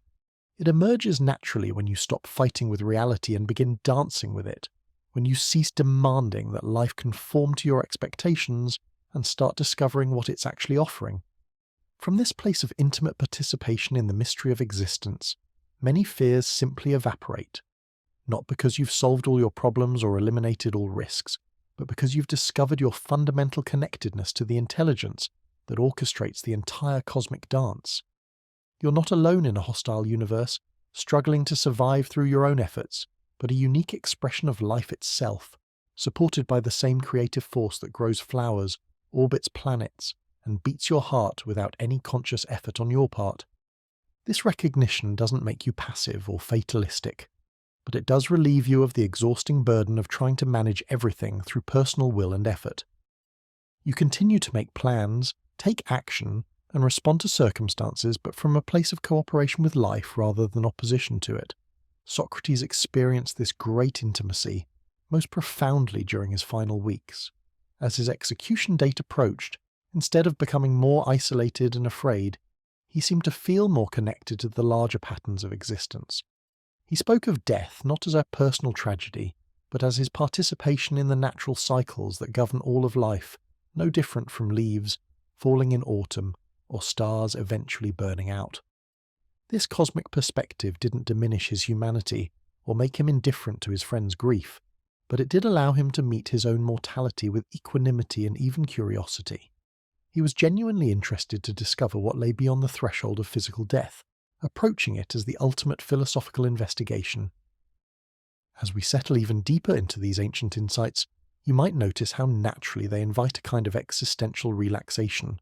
It emerges naturally when you stop fighting with reality and begin dancing with it, when you cease demanding that life conform to your expectations and start discovering what it's actually offering. From this place of intimate participation in the mystery of existence, many fears simply evaporate, not because you've solved all your problems or eliminated all risks, but because you've discovered your fundamental connectedness to the intelligence that orchestrates the entire cosmic dance. You're not alone in a hostile universe, struggling to survive through your own efforts, but a unique expression of life itself, supported by the same creative force that grows flowers, orbits planets, and beats your heart without any conscious effort on your part. This recognition doesn't make you passive or fatalistic, but it does relieve you of the exhausting burden of trying to manage everything through personal will and effort. You continue to make plans, take action, and respond to circumstances, but from a place of cooperation with life rather than opposition to it. Socrates experienced this great intimacy most profoundly during his final weeks. As his execution date approached, instead of becoming more isolated and afraid, he seemed to feel more connected to the larger patterns of existence. He spoke of death not as a personal tragedy, but as his participation in the natural cycles that govern all of life, no different from leaves falling in autumn or stars eventually burning out. This cosmic perspective didn't diminish his humanity or make him indifferent to his friend's grief, but it did allow him to meet his own mortality with equanimity and even curiosity. He was genuinely interested to discover what lay beyond the threshold of physical death, approaching it as the ultimate philosophical investigation. As we settle even deeper into these ancient insights, you might notice how naturally they invite a kind of existential relaxation,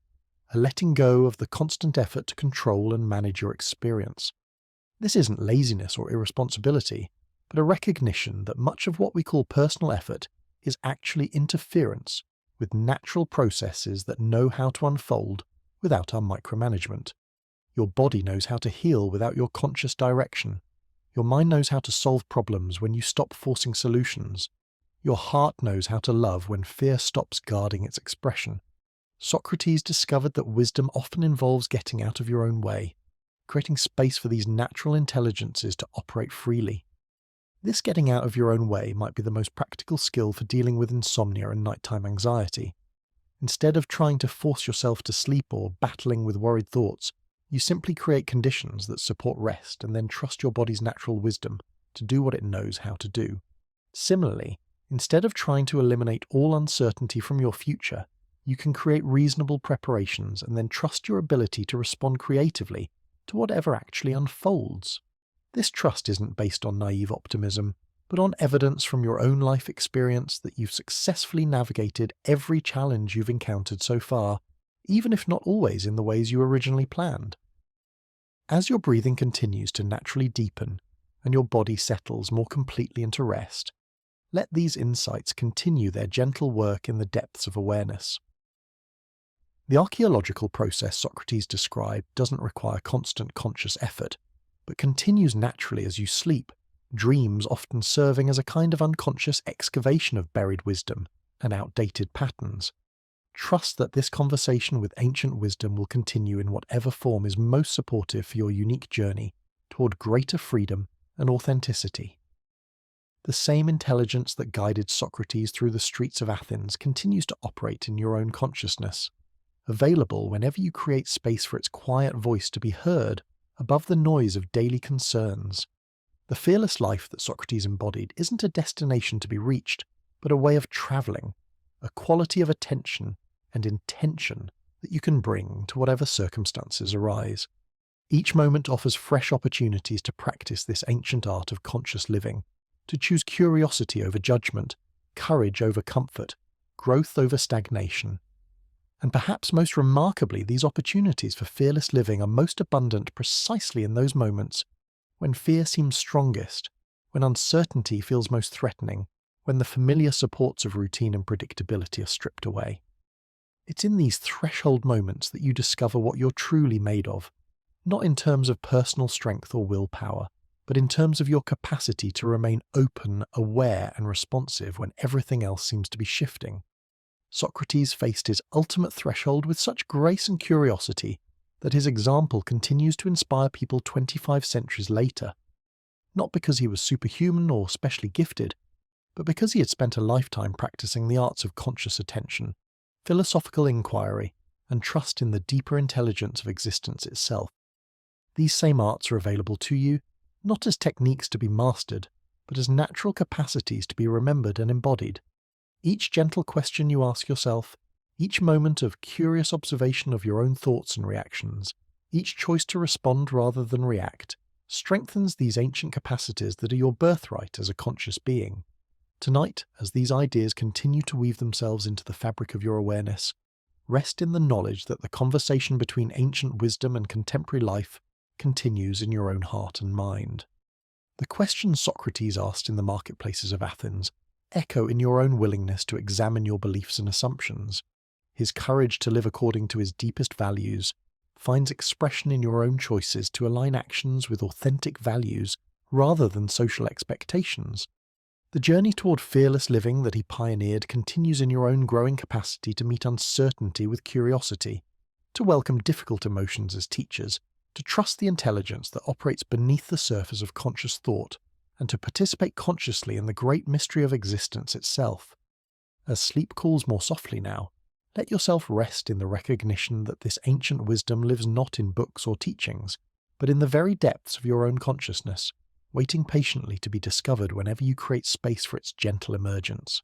a letting go of the constant effort to control and manage your experience. This isn't laziness or irresponsibility, but a recognition that much of what we call personal effort is actually interference with natural processes that know how to unfold without our micromanagement. Your body knows how to heal without your conscious direction. Your mind knows how to solve problems when you stop forcing solutions. Your heart knows how to love when fear stops guarding its expression. Socrates discovered that wisdom often involves getting out of your own way, creating space for these natural intelligences to operate freely. This getting out of your own way might be the most practical skill for dealing with insomnia and nighttime anxiety. Instead of trying to force yourself to sleep or battling with worried thoughts, you simply create conditions that support rest and then trust your body's natural wisdom to do what it knows how to do. Similarly, instead of trying to eliminate all uncertainty from your future, you can create reasonable preparations and then trust your ability to respond creatively to whatever actually unfolds. This trust isn't based on naive optimism, but on evidence from your own life experience that you've successfully navigated every challenge you've encountered so far, even if not always in the ways you originally planned. As your breathing continues to naturally deepen and your body settles more completely into rest, let these insights continue their gentle work in the depths of awareness. The archaeological process Socrates described doesn't require constant conscious effort, but continues naturally as you sleep, dreams often serving as a kind of unconscious excavation of buried wisdom and outdated patterns. Trust that this conversation with ancient wisdom will continue in whatever form is most supportive for your unique journey toward greater freedom and authenticity. The same intelligence that guided Socrates through the streets of Athens continues to operate in your own consciousness, available whenever you create space for its quiet voice to be heard above the noise of daily concerns. The fearless life that Socrates embodied isn't a destination to be reached, but a way of travelling, a quality of attention and intention that you can bring to whatever circumstances arise. Each moment offers fresh opportunities to practice this ancient art of conscious living, to choose curiosity over judgment, courage over comfort, growth over stagnation. And perhaps most remarkably, these opportunities for fearless living are most abundant precisely in those moments when fear seems strongest, when uncertainty feels most threatening, when the familiar supports of routine and predictability are stripped away. It's in these threshold moments that you discover what you're truly made of, not in terms of personal strength or willpower, but in terms of your capacity to remain open, aware, and responsive when everything else seems to be shifting. Socrates faced his ultimate threshold with such grace and curiosity that his example continues to inspire people 25 centuries later, not because he was superhuman or specially gifted, but because he had spent a lifetime practicing the arts of conscious attention, philosophical inquiry, and trust in the deeper intelligence of existence itself. These same arts are available to you, not as techniques to be mastered, but as natural capacities to be remembered and embodied. Each gentle question you ask yourself, each moment of curious observation of your own thoughts and reactions, each choice to respond rather than react, strengthens these ancient capacities that are your birthright as a conscious being. Tonight, as these ideas continue to weave themselves into the fabric of your awareness, rest in the knowledge that the conversation between ancient wisdom and contemporary life continues in your own heart and mind. The questions Socrates asked in the marketplaces of Athens echo in your own willingness to examine your beliefs and assumptions. His courage to live according to his deepest values finds expression in your own choices to align actions with authentic values rather than social expectations. The journey toward fearless living that he pioneered continues in your own growing capacity to meet uncertainty with curiosity, to welcome difficult emotions as teachers, to trust the intelligence that operates beneath the surface of conscious thought, and to participate consciously in the great mystery of existence itself. As sleep calls more softly now, let yourself rest in the recognition that this ancient wisdom lives not in books or teachings, but in the very depths of your own consciousness, waiting patiently to be discovered whenever you create space for its gentle emergence.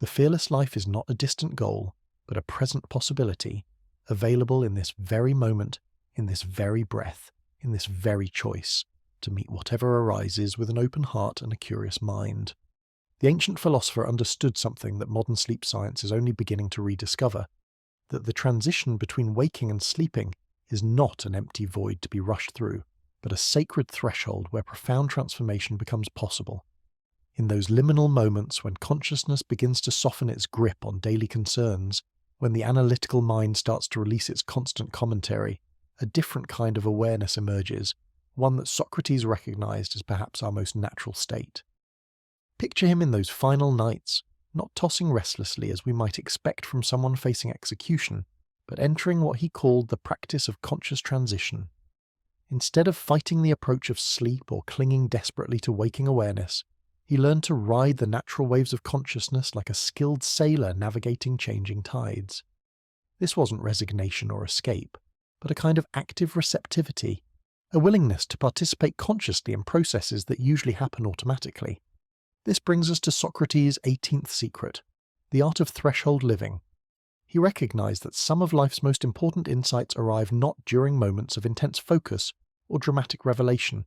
The fearless life is not a distant goal, but a present possibility, available in this very moment, in this very breath, in this very choice, to meet whatever arises with an open heart and a curious mind. The ancient philosopher understood something that modern sleep science is only beginning to rediscover, that the transition between waking and sleeping is not an empty void to be rushed through, but a sacred threshold where profound transformation becomes possible. In those liminal moments when consciousness begins to soften its grip on daily concerns, when the analytical mind starts to release its constant commentary, a different kind of awareness emerges, one that Socrates recognized as perhaps our most natural state. Picture him in those final nights, not tossing restlessly as we might expect from someone facing execution, but entering what he called the practice of conscious transition. Instead of fighting the approach of sleep or clinging desperately to waking awareness, he learned to ride the natural waves of consciousness like a skilled sailor navigating changing tides. This wasn't resignation or escape, but a kind of active receptivity, a willingness to participate consciously in processes that usually happen automatically. This brings us to Socrates' 18th secret, the art of threshold living. He recognized that some of life's most important insights arrive not during moments of intense focus or dramatic revelation,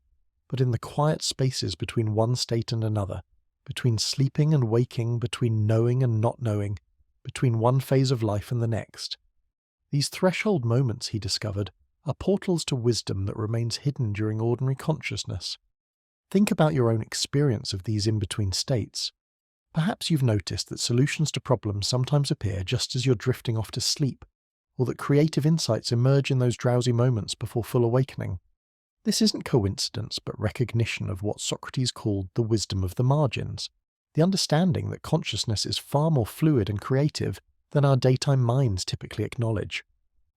but in the quiet spaces between one state and another, between sleeping and waking, between knowing and not knowing, between one phase of life and the next. These threshold moments, he discovered, are portals to wisdom that remains hidden during ordinary consciousness. Think about your own experience of these in-between states. Perhaps you've noticed that solutions to problems sometimes appear just as you're drifting off to sleep, or that creative insights emerge in those drowsy moments before full awakening. This isn't coincidence, but recognition of what Socrates called the wisdom of the margins, the understanding that consciousness is far more fluid and creative than our daytime minds typically acknowledge.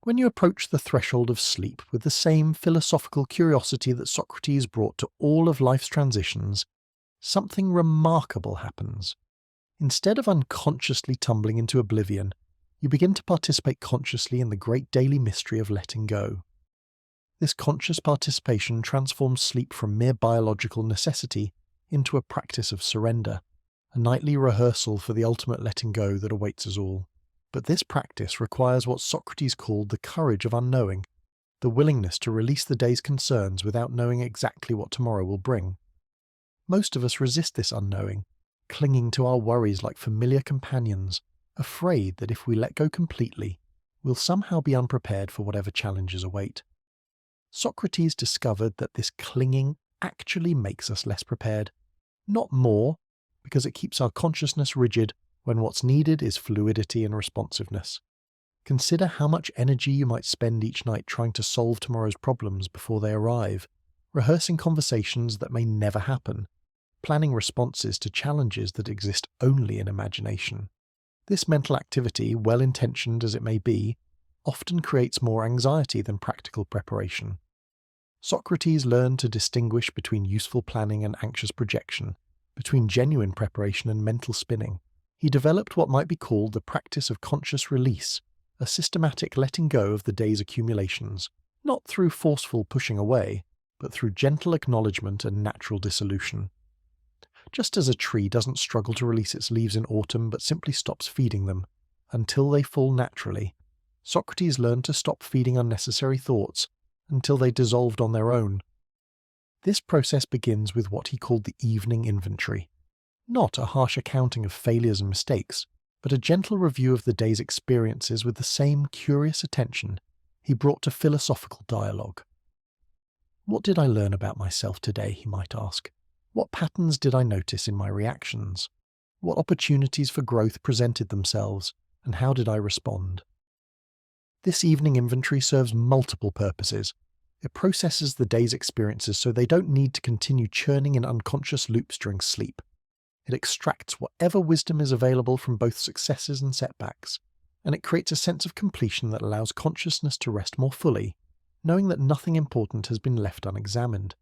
When you approach the threshold of sleep with the same philosophical curiosity that Socrates brought to all of life's transitions, something remarkable happens. Instead of unconsciously tumbling into oblivion, you begin to participate consciously in the great daily mystery of letting go. This conscious participation transforms sleep from mere biological necessity into a practice of surrender, a nightly rehearsal for the ultimate letting go that awaits us all. But this practice requires what Socrates called the courage of unknowing, the willingness to release the day's concerns without knowing exactly what tomorrow will bring. Most of us resist this unknowing, clinging to our worries like familiar companions, afraid that if we let go completely, we'll somehow be unprepared for whatever challenges await. Socrates discovered that this clinging actually makes us less prepared, not more, because it keeps our consciousness rigid when what's needed is fluidity and responsiveness. Consider how much energy you might spend each night trying to solve tomorrow's problems before they arrive, rehearsing conversations that may never happen, planning responses to challenges that exist only in imagination. This mental activity, well-intentioned as it may be, often creates more anxiety than practical preparation. Socrates learned to distinguish between useful planning and anxious projection, between genuine preparation and mental spinning. He developed what might be called the practice of conscious release, a systematic letting go of the day's accumulations, not through forceful pushing away, but through gentle acknowledgement and natural dissolution. Just as a tree doesn't struggle to release its leaves in autumn but simply stops feeding them, until they fall naturally, Socrates learned to stop feeding unnecessary thoughts until they dissolved on their own. This process begins with what he called the evening inventory. Not a harsh accounting of failures and mistakes, but a gentle review of the day's experiences with the same curious attention he brought to philosophical dialogue. What did I learn about myself today, he might ask? What patterns did I notice in my reactions? What opportunities for growth presented themselves, and how did I respond? This evening inventory serves multiple purposes. It processes the day's experiences so they don't need to continue churning in unconscious loops during sleep. It extracts whatever wisdom is available from both successes and setbacks, and it creates a sense of completion that allows consciousness to rest more fully, knowing that nothing important has been left unexamined.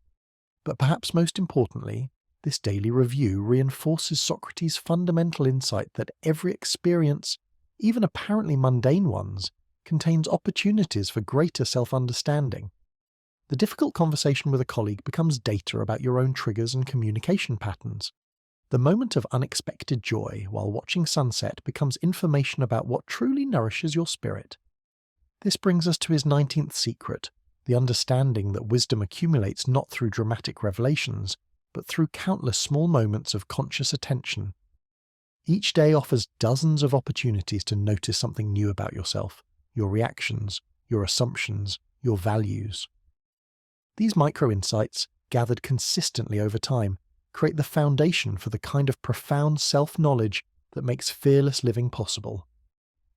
But perhaps most importantly, this daily review reinforces Socrates' fundamental insight that every experience, even apparently mundane ones, contains opportunities for greater self-understanding. The difficult conversation with a colleague becomes data about your own triggers and communication patterns. The moment of unexpected joy while watching sunset becomes information about what truly nourishes your spirit. This brings us to his 19th secret, the understanding that wisdom accumulates not through dramatic revelations, but through countless small moments of conscious attention. Each day offers dozens of opportunities to notice something new about yourself, your reactions, your assumptions, your values. These micro-insights, gathered consistently over time, create the foundation for the kind of profound self-knowledge that makes fearless living possible.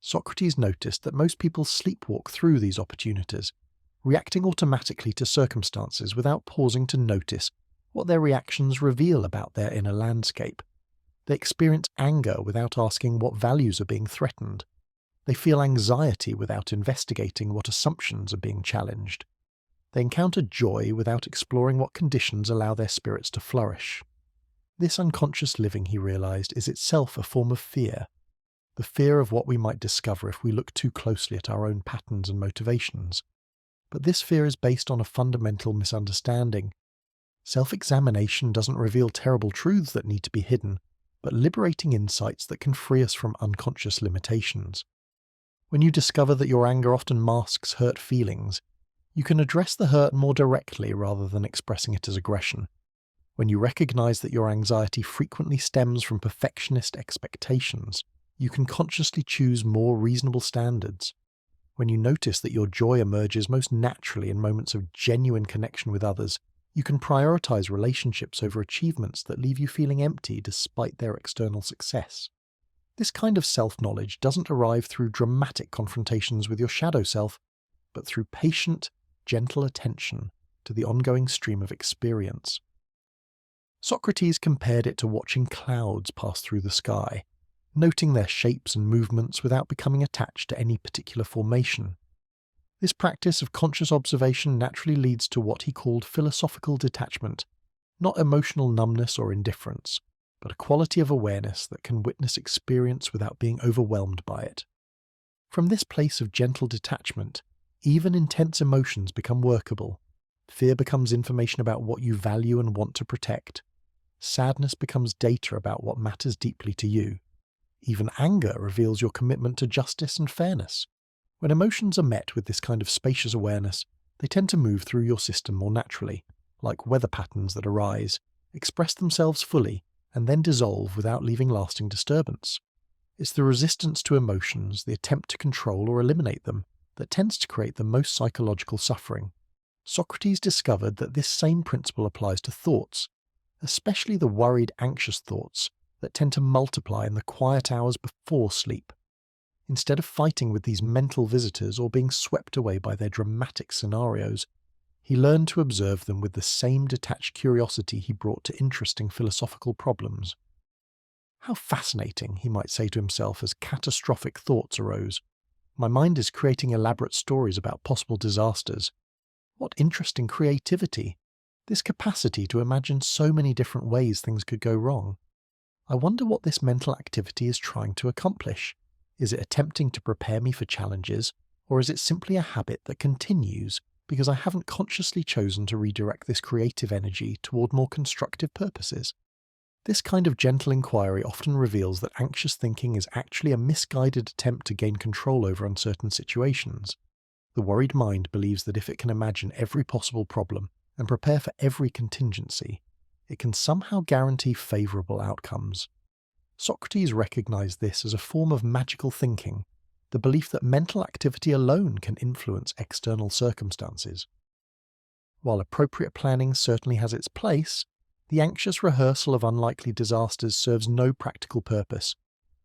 Socrates noticed that most people sleepwalk through these opportunities, reacting automatically to circumstances without pausing to notice what their reactions reveal about their inner landscape. They experience anger without asking what values are being threatened. They feel anxiety without investigating what assumptions are being challenged. They encounter joy without exploring what conditions allow their spirits to flourish. This unconscious living, he realized, is itself a form of fear. The fear of what we might discover if we look too closely at our own patterns and motivations. But this fear is based on a fundamental misunderstanding. Self-examination doesn't reveal terrible truths that need to be hidden, but liberating insights that can free us from unconscious limitations. When you discover that your anger often masks hurt feelings, you can address the hurt more directly rather than expressing it as aggression. When you recognize that your anxiety frequently stems from perfectionist expectations, you can consciously choose more reasonable standards. When you notice that your joy emerges most naturally in moments of genuine connection with others, you can prioritize relationships over achievements that leave you feeling empty despite their external success. This kind of self-knowledge doesn't arrive through dramatic confrontations with your shadow self, but through patient, gentle attention to the ongoing stream of experience. Socrates compared it to watching clouds pass through the sky, noting their shapes and movements without becoming attached to any particular formation. This practice of conscious observation naturally leads to what he called philosophical detachment, not emotional numbness or indifference, but a quality of awareness that can witness experience without being overwhelmed by it. From this place of gentle detachment, even intense emotions become workable. Fear becomes information about what you value and want to protect. Sadness becomes data about what matters deeply to you. Even anger reveals your commitment to justice and fairness. When emotions are met with this kind of spacious awareness, they tend to move through your system more naturally, like weather patterns that arise, express themselves fully, and then dissolve without leaving lasting disturbance. It's the resistance to emotions, the attempt to control or eliminate them, that tends to create the most psychological suffering. Socrates discovered that this same principle applies to thoughts, especially the worried, anxious thoughts that tend to multiply in the quiet hours before sleep. Instead of fighting with these mental visitors or being swept away by their dramatic scenarios, he learned to observe them with the same detached curiosity he brought to interesting philosophical problems. How fascinating, he might say to himself as catastrophic thoughts arose. My mind is creating elaborate stories about possible disasters. What interesting creativity! This capacity to imagine so many different ways things could go wrong. I wonder what this mental activity is trying to accomplish. Is it attempting to prepare me for challenges, or is it simply a habit that continues because I haven't consciously chosen to redirect this creative energy toward more constructive purposes? This kind of gentle inquiry often reveals that anxious thinking is actually a misguided attempt to gain control over uncertain situations. The worried mind believes that if it can imagine every possible problem and prepare for every contingency, it can somehow guarantee favourable outcomes. Socrates recognized this as a form of magical thinking, the belief that mental activity alone can influence external circumstances. While appropriate planning certainly has its place, the anxious rehearsal of unlikely disasters serves no practical purpose,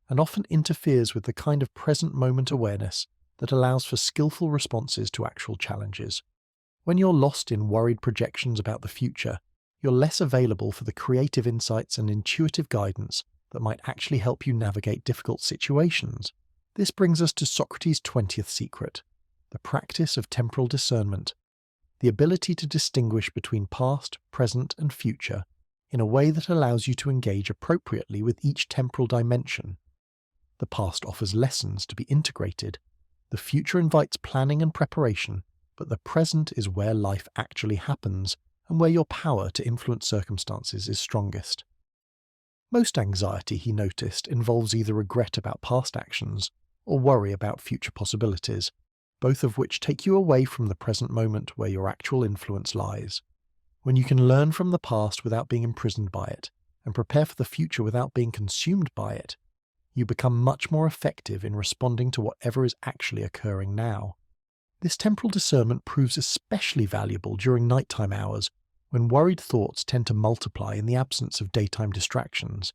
and often interferes with the kind of present moment awareness that allows for skillful responses to actual challenges. When you're lost in worried projections about the future, you're less available for the creative insights and intuitive guidance that might actually help you navigate difficult situations. This brings us to Socrates' 20th secret, the practice of temporal discernment, the ability to distinguish between past, present, and future in a way that allows you to engage appropriately with each temporal dimension. The past offers lessons to be integrated, the future invites planning and preparation, but the present is where life actually happens and where your power to influence circumstances is strongest. Most anxiety, he noticed, involves either regret about past actions or worry about future possibilities, both of which take you away from the present moment where your actual influence lies. When you can learn from the past without being imprisoned by it, and prepare for the future without being consumed by it, you become much more effective in responding to whatever is actually occurring now. This temporal discernment proves especially valuable during nighttime hours, when worried thoughts tend to multiply in the absence of daytime distractions.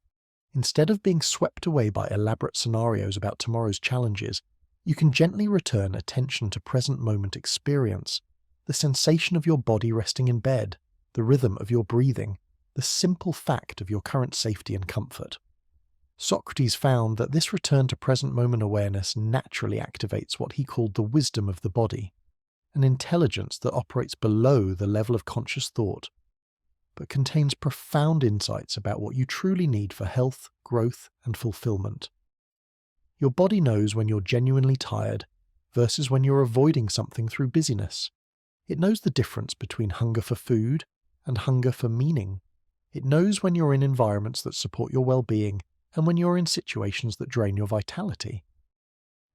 Instead of being swept away by elaborate scenarios about tomorrow's challenges, you can gently return attention to present moment experience, the sensation of your body resting in bed, the rhythm of your breathing, the simple fact of your current safety and comfort. Socrates found that this return to present moment awareness naturally activates what he called the wisdom of the body, an intelligence that operates below the level of conscious thought, but contains profound insights about what you truly need for health, growth, and fulfillment. Your body knows when you're genuinely tired versus when you're avoiding something through busyness. It knows the difference between hunger for food and hunger for meaning. It knows when you're in environments that support your well-being and when you're in situations that drain your vitality.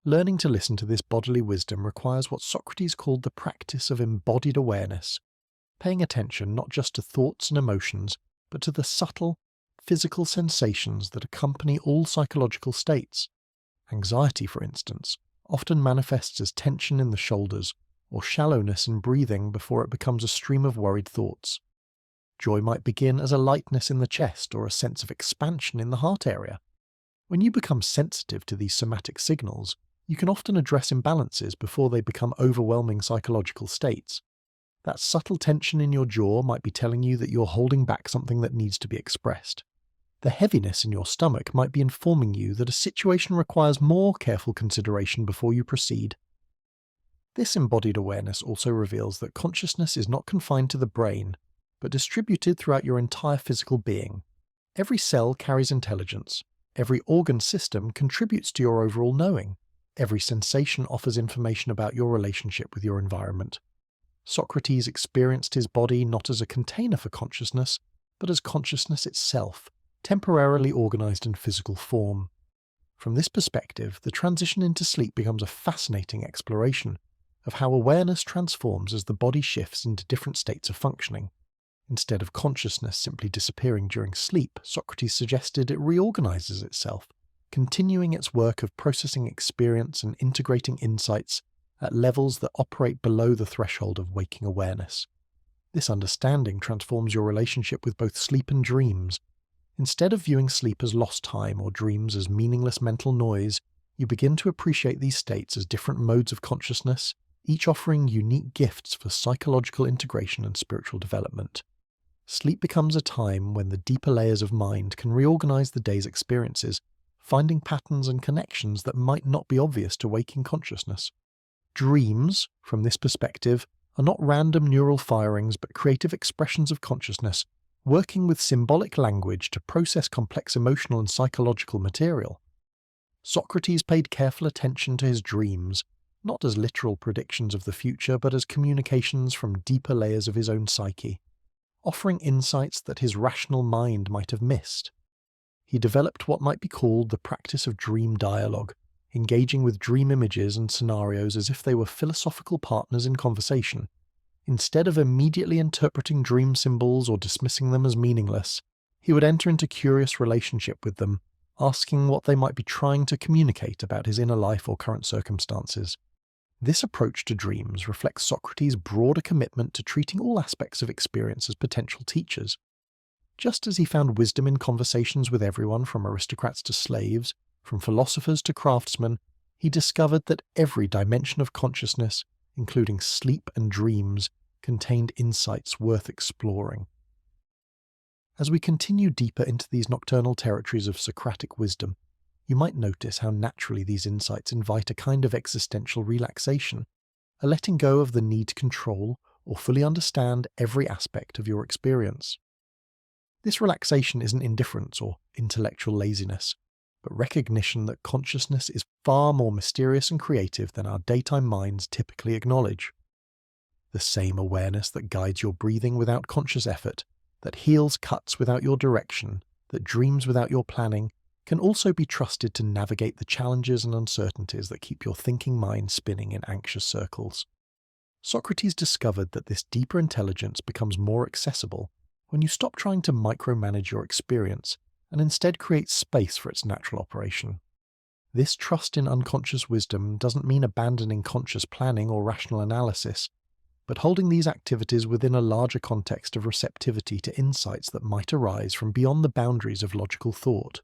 Learning to listen to this bodily wisdom requires what Socrates called the practice of embodied awareness, paying attention not just to thoughts and emotions, but to the subtle, physical sensations that accompany all psychological states. Anxiety, for instance, often manifests as tension in the shoulders or shallowness in breathing before it becomes a stream of worried thoughts. Joy might begin as a lightness in the chest or a sense of expansion in the heart area. When you become sensitive to these somatic signals, you can often address imbalances before they become overwhelming psychological states. That subtle tension in your jaw might be telling you that you're holding back something that needs to be expressed. The heaviness in your stomach might be informing you that a situation requires more careful consideration before you proceed. This embodied awareness also reveals that consciousness is not confined to the brain, but distributed throughout your entire physical being. Every cell carries intelligence. Every organ system contributes to your overall knowing. Every sensation offers information about your relationship with your environment. Socrates experienced his body not as a container for consciousness, but as consciousness itself, temporarily organized in physical form. From this perspective, the transition into sleep becomes a fascinating exploration of how awareness transforms as the body shifts into different states of functioning. Instead of consciousness simply disappearing during sleep, Socrates suggested it reorganizes itself, continuing its work of processing experience and integrating insights at levels that operate below the threshold of waking awareness. This understanding transforms your relationship with both sleep and dreams. Instead of viewing sleep as lost time or dreams as meaningless mental noise, you begin to appreciate these states as different modes of consciousness, each offering unique gifts for psychological integration and spiritual development. Sleep becomes a time when the deeper layers of mind can reorganize the day's experiences, finding patterns and connections that might not be obvious to waking consciousness. Dreams, from this perspective, are not random neural firings but creative expressions of consciousness, working with symbolic language to process complex emotional and psychological material. Socrates paid careful attention to his dreams, not as literal predictions of the future but as communications from deeper layers of his own psyche, offering insights that his rational mind might have missed. He developed what might be called the practice of dream dialogue, engaging with dream images and scenarios as if they were philosophical partners in conversation. Instead of immediately interpreting dream symbols or dismissing them as meaningless, he would enter into curious relationship with them, asking what they might be trying to communicate about his inner life or current circumstances. This approach to dreams reflects Socrates' broader commitment to treating all aspects of experience as potential teachers. Just as he found wisdom in conversations with everyone from aristocrats to slaves, from philosophers to craftsmen, he discovered that every dimension of consciousness, including sleep and dreams, contained insights worth exploring. As we continue deeper into these nocturnal territories of Socratic wisdom, you might notice how naturally these insights invite a kind of existential relaxation, a letting go of the need to control or fully understand every aspect of your experience. This relaxation isn't indifference or intellectual laziness, but recognition that consciousness is far more mysterious and creative than our daytime minds typically acknowledge. The same awareness that guides your breathing without conscious effort, that heals cuts without your direction, that dreams without your planning, can also be trusted to navigate the challenges and uncertainties that keep your thinking mind spinning in anxious circles. Socrates discovered that this deeper intelligence becomes more accessible when you stop trying to micromanage your experience and instead create space for its natural operation. This trust in unconscious wisdom doesn't mean abandoning conscious planning or rational analysis, but holding these activities within a larger context of receptivity to insights that might arise from beyond the boundaries of logical thought.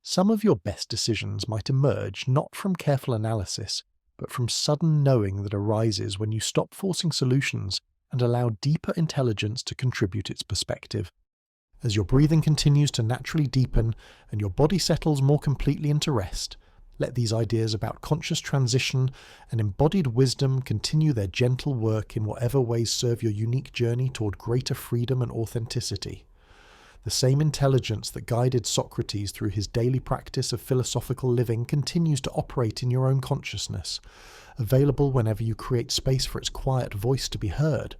Some of your best decisions might emerge not from careful analysis, but from sudden knowing that arises when you stop forcing solutions and allow deeper intelligence to contribute its perspective. As your breathing continues to naturally deepen and your body settles more completely into rest, let these ideas about conscious transition and embodied wisdom continue their gentle work in whatever ways serve your unique journey toward greater freedom and authenticity. The same intelligence that guided Socrates through his daily practice of philosophical living continues to operate in your own consciousness, available whenever you create space for its quiet voice to be heard.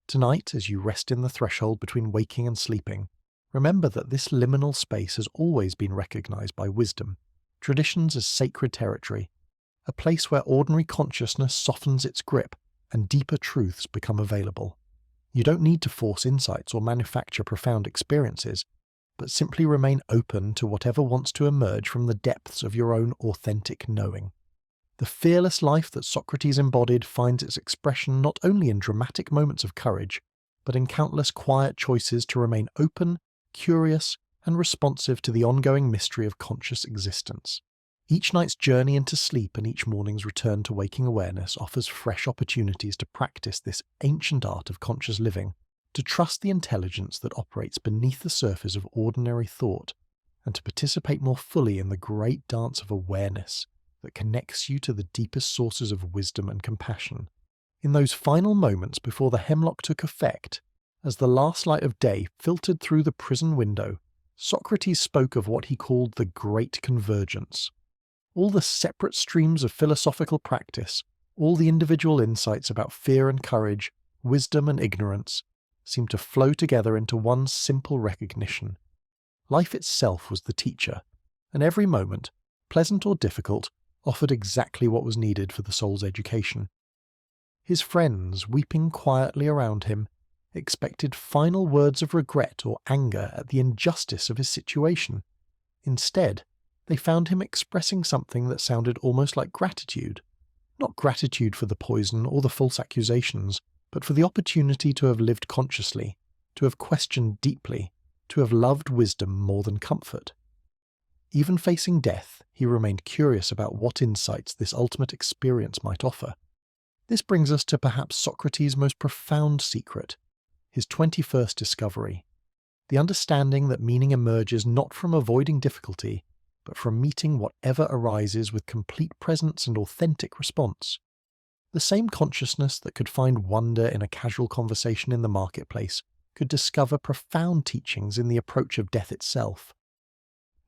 Tonight, as you rest in the threshold between waking and sleeping, remember that this liminal space has always been recognized by wisdom, traditions as sacred territory, a place where ordinary consciousness softens its grip and deeper truths become available. You don't need to force insights or manufacture profound experiences, but simply remain open to whatever wants to emerge from the depths of your own authentic knowing. The fearless life that Socrates embodied finds its expression not only in dramatic moments of courage, but in countless quiet choices to remain open, curious, and responsive to the ongoing mystery of conscious existence. Each night's journey into sleep and each morning's return to waking awareness offers fresh opportunities to practice this ancient art of conscious living, to trust the intelligence that operates beneath the surface of ordinary thought, and to participate more fully in the great dance of awareness that connects you to the deepest sources of wisdom and compassion. In those final moments before the hemlock took effect, as the last light of day filtered through the prison window, Socrates spoke of what he called the great convergence. All the separate streams of philosophical practice, all the individual insights about fear and courage, wisdom and ignorance, seemed to flow together into one simple recognition. Life itself was the teacher, and every moment, pleasant or difficult, offered exactly what was needed for the soul's education. His friends, weeping quietly around him, expected final words of regret or anger at the injustice of his situation. Instead, they found him expressing something that sounded almost like gratitude. Not gratitude for the poison or the false accusations, but for the opportunity to have lived consciously, to have questioned deeply, to have loved wisdom more than comfort. Even facing death, he remained curious about what insights this ultimate experience might offer. This brings us to perhaps Socrates' most profound secret, his 21st discovery, the understanding that meaning emerges not from avoiding difficulty, but from meeting whatever arises with complete presence and authentic response. The same consciousness that could find wonder in a casual conversation in the marketplace could discover profound teachings in the approach of death itself.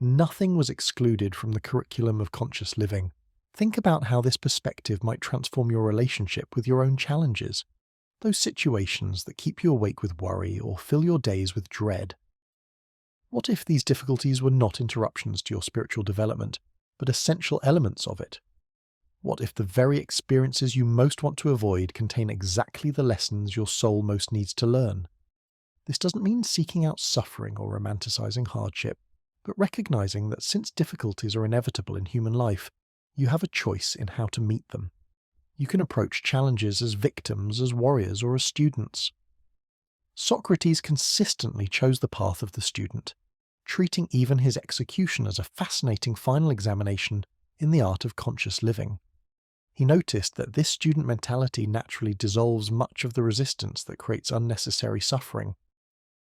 Nothing was excluded from the curriculum of conscious living. Think about how this perspective might transform your relationship with your own challenges, those situations that keep you awake with worry or fill your days with dread. What if these difficulties were not interruptions to your spiritual development, but essential elements of it? What if the very experiences you most want to avoid contain exactly the lessons your soul most needs to learn? This doesn't mean seeking out suffering or romanticizing hardship, but recognizing that since difficulties are inevitable in human life, you have a choice in how to meet them. You can approach challenges as victims, as warriors, or as students. Socrates consistently chose the path of the student, treating even his execution as a fascinating final examination in the art of conscious living. He noticed that this student mentality naturally dissolves much of the resistance that creates unnecessary suffering.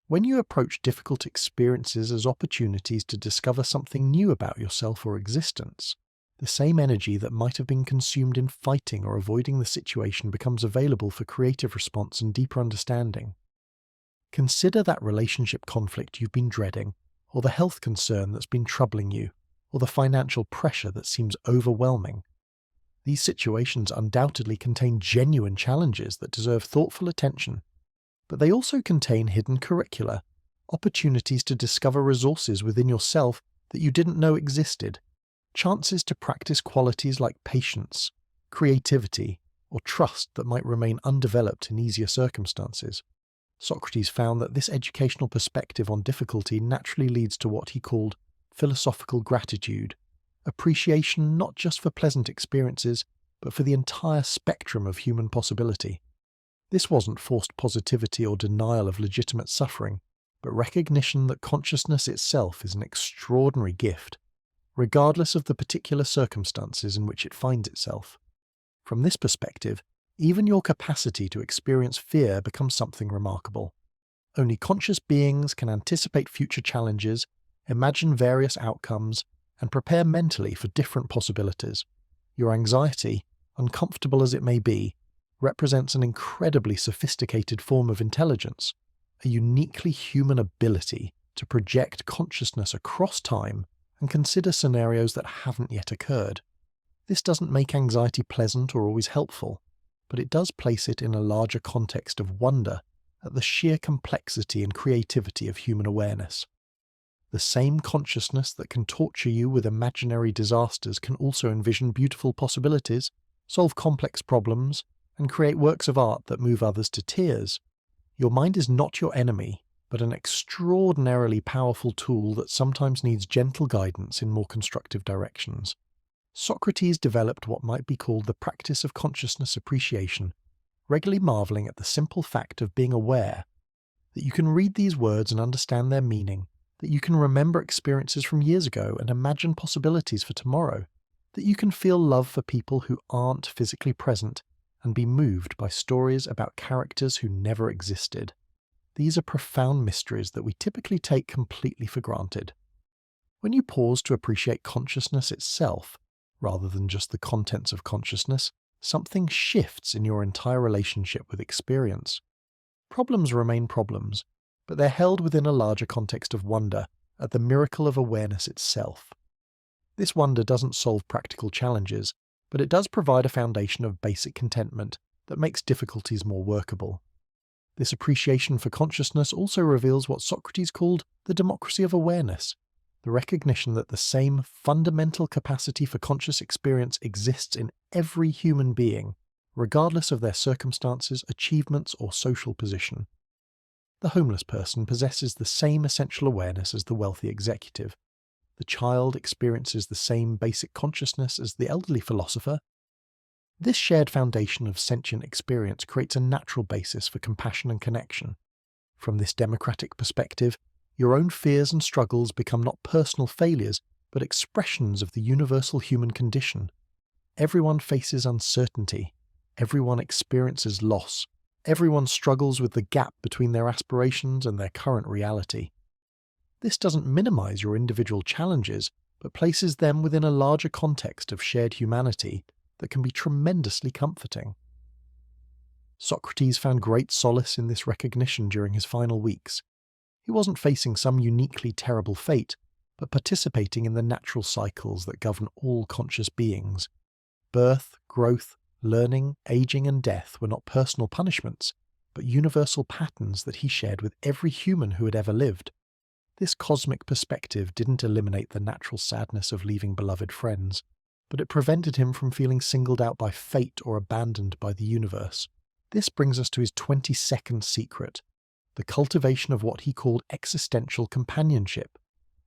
When you approach difficult experiences as opportunities to discover something new about yourself or existence, the same energy that might have been consumed in fighting or avoiding the situation becomes available for creative response and deeper understanding. Consider that relationship conflict you've been dreading, or the health concern that's been troubling you, or the financial pressure that seems overwhelming. These situations undoubtedly contain genuine challenges that deserve thoughtful attention, but they also contain hidden curricula, opportunities to discover resources within yourself that you didn't know existed, chances to practice qualities like patience, creativity, or trust that might remain undeveloped in easier circumstances. Socrates found that this educational perspective on difficulty naturally leads to what he called philosophical gratitude, appreciation not just for pleasant experiences, but for the entire spectrum of human possibility. This wasn't forced positivity or denial of legitimate suffering, but recognition that consciousness itself is an extraordinary gift, regardless of the particular circumstances in which it finds itself. From this perspective, even your capacity to experience fear becomes something remarkable. Only conscious beings can anticipate future challenges, imagine various outcomes, and prepare mentally for different possibilities. Your anxiety, uncomfortable as it may be, represents an incredibly sophisticated form of intelligence, a uniquely human ability to project consciousness across time and consider scenarios that haven't yet occurred. This doesn't make anxiety pleasant or always helpful, but it does place it in a larger context of wonder at the sheer complexity and creativity of human awareness. The same consciousness that can torture you with imaginary disasters can also envision beautiful possibilities, solve complex problems, and create works of art that move others to tears. Your mind is not your enemy, but an extraordinarily powerful tool that sometimes needs gentle guidance in more constructive directions. Socrates developed what might be called the practice of consciousness appreciation, regularly marveling at the simple fact of being aware, that you can read these words and understand their meaning, that you can remember experiences from years ago and imagine possibilities for tomorrow, that you can feel love for people who aren't physically present and be moved by stories about characters who never existed. These are profound mysteries that we typically take completely for granted. When you pause to appreciate consciousness itself, rather than just the contents of consciousness, something shifts in your entire relationship with experience. Problems remain problems, but they're held within a larger context of wonder at the miracle of awareness itself. This wonder doesn't solve practical challenges, but it does provide a foundation of basic contentment that makes difficulties more workable. This appreciation for consciousness also reveals what Socrates called the democracy of awareness, the recognition that the same fundamental capacity for conscious experience exists in every human being, regardless of their circumstances, achievements, or social position. The homeless person possesses the same essential awareness as the wealthy executive. The child experiences the same basic consciousness as the elderly philosopher. This shared foundation of sentient experience creates a natural basis for compassion and connection. From this democratic perspective, your own fears and struggles become not personal failures, but expressions of the universal human condition. Everyone faces uncertainty. Everyone experiences loss. Everyone struggles with the gap between their aspirations and their current reality. This doesn't minimize your individual challenges, but places them within a larger context of shared humanity that can be tremendously comforting. Socrates found great solace in this recognition during his final weeks. He wasn't facing some uniquely terrible fate, but participating in the natural cycles that govern all conscious beings. Birth, growth, learning, aging, and death were not personal punishments, but universal patterns that he shared with every human who had ever lived. This cosmic perspective didn't eliminate the natural sadness of leaving beloved friends, but it prevented him from feeling singled out by fate or abandoned by the universe. This brings us to his 22nd secret, the cultivation of what he called existential companionship,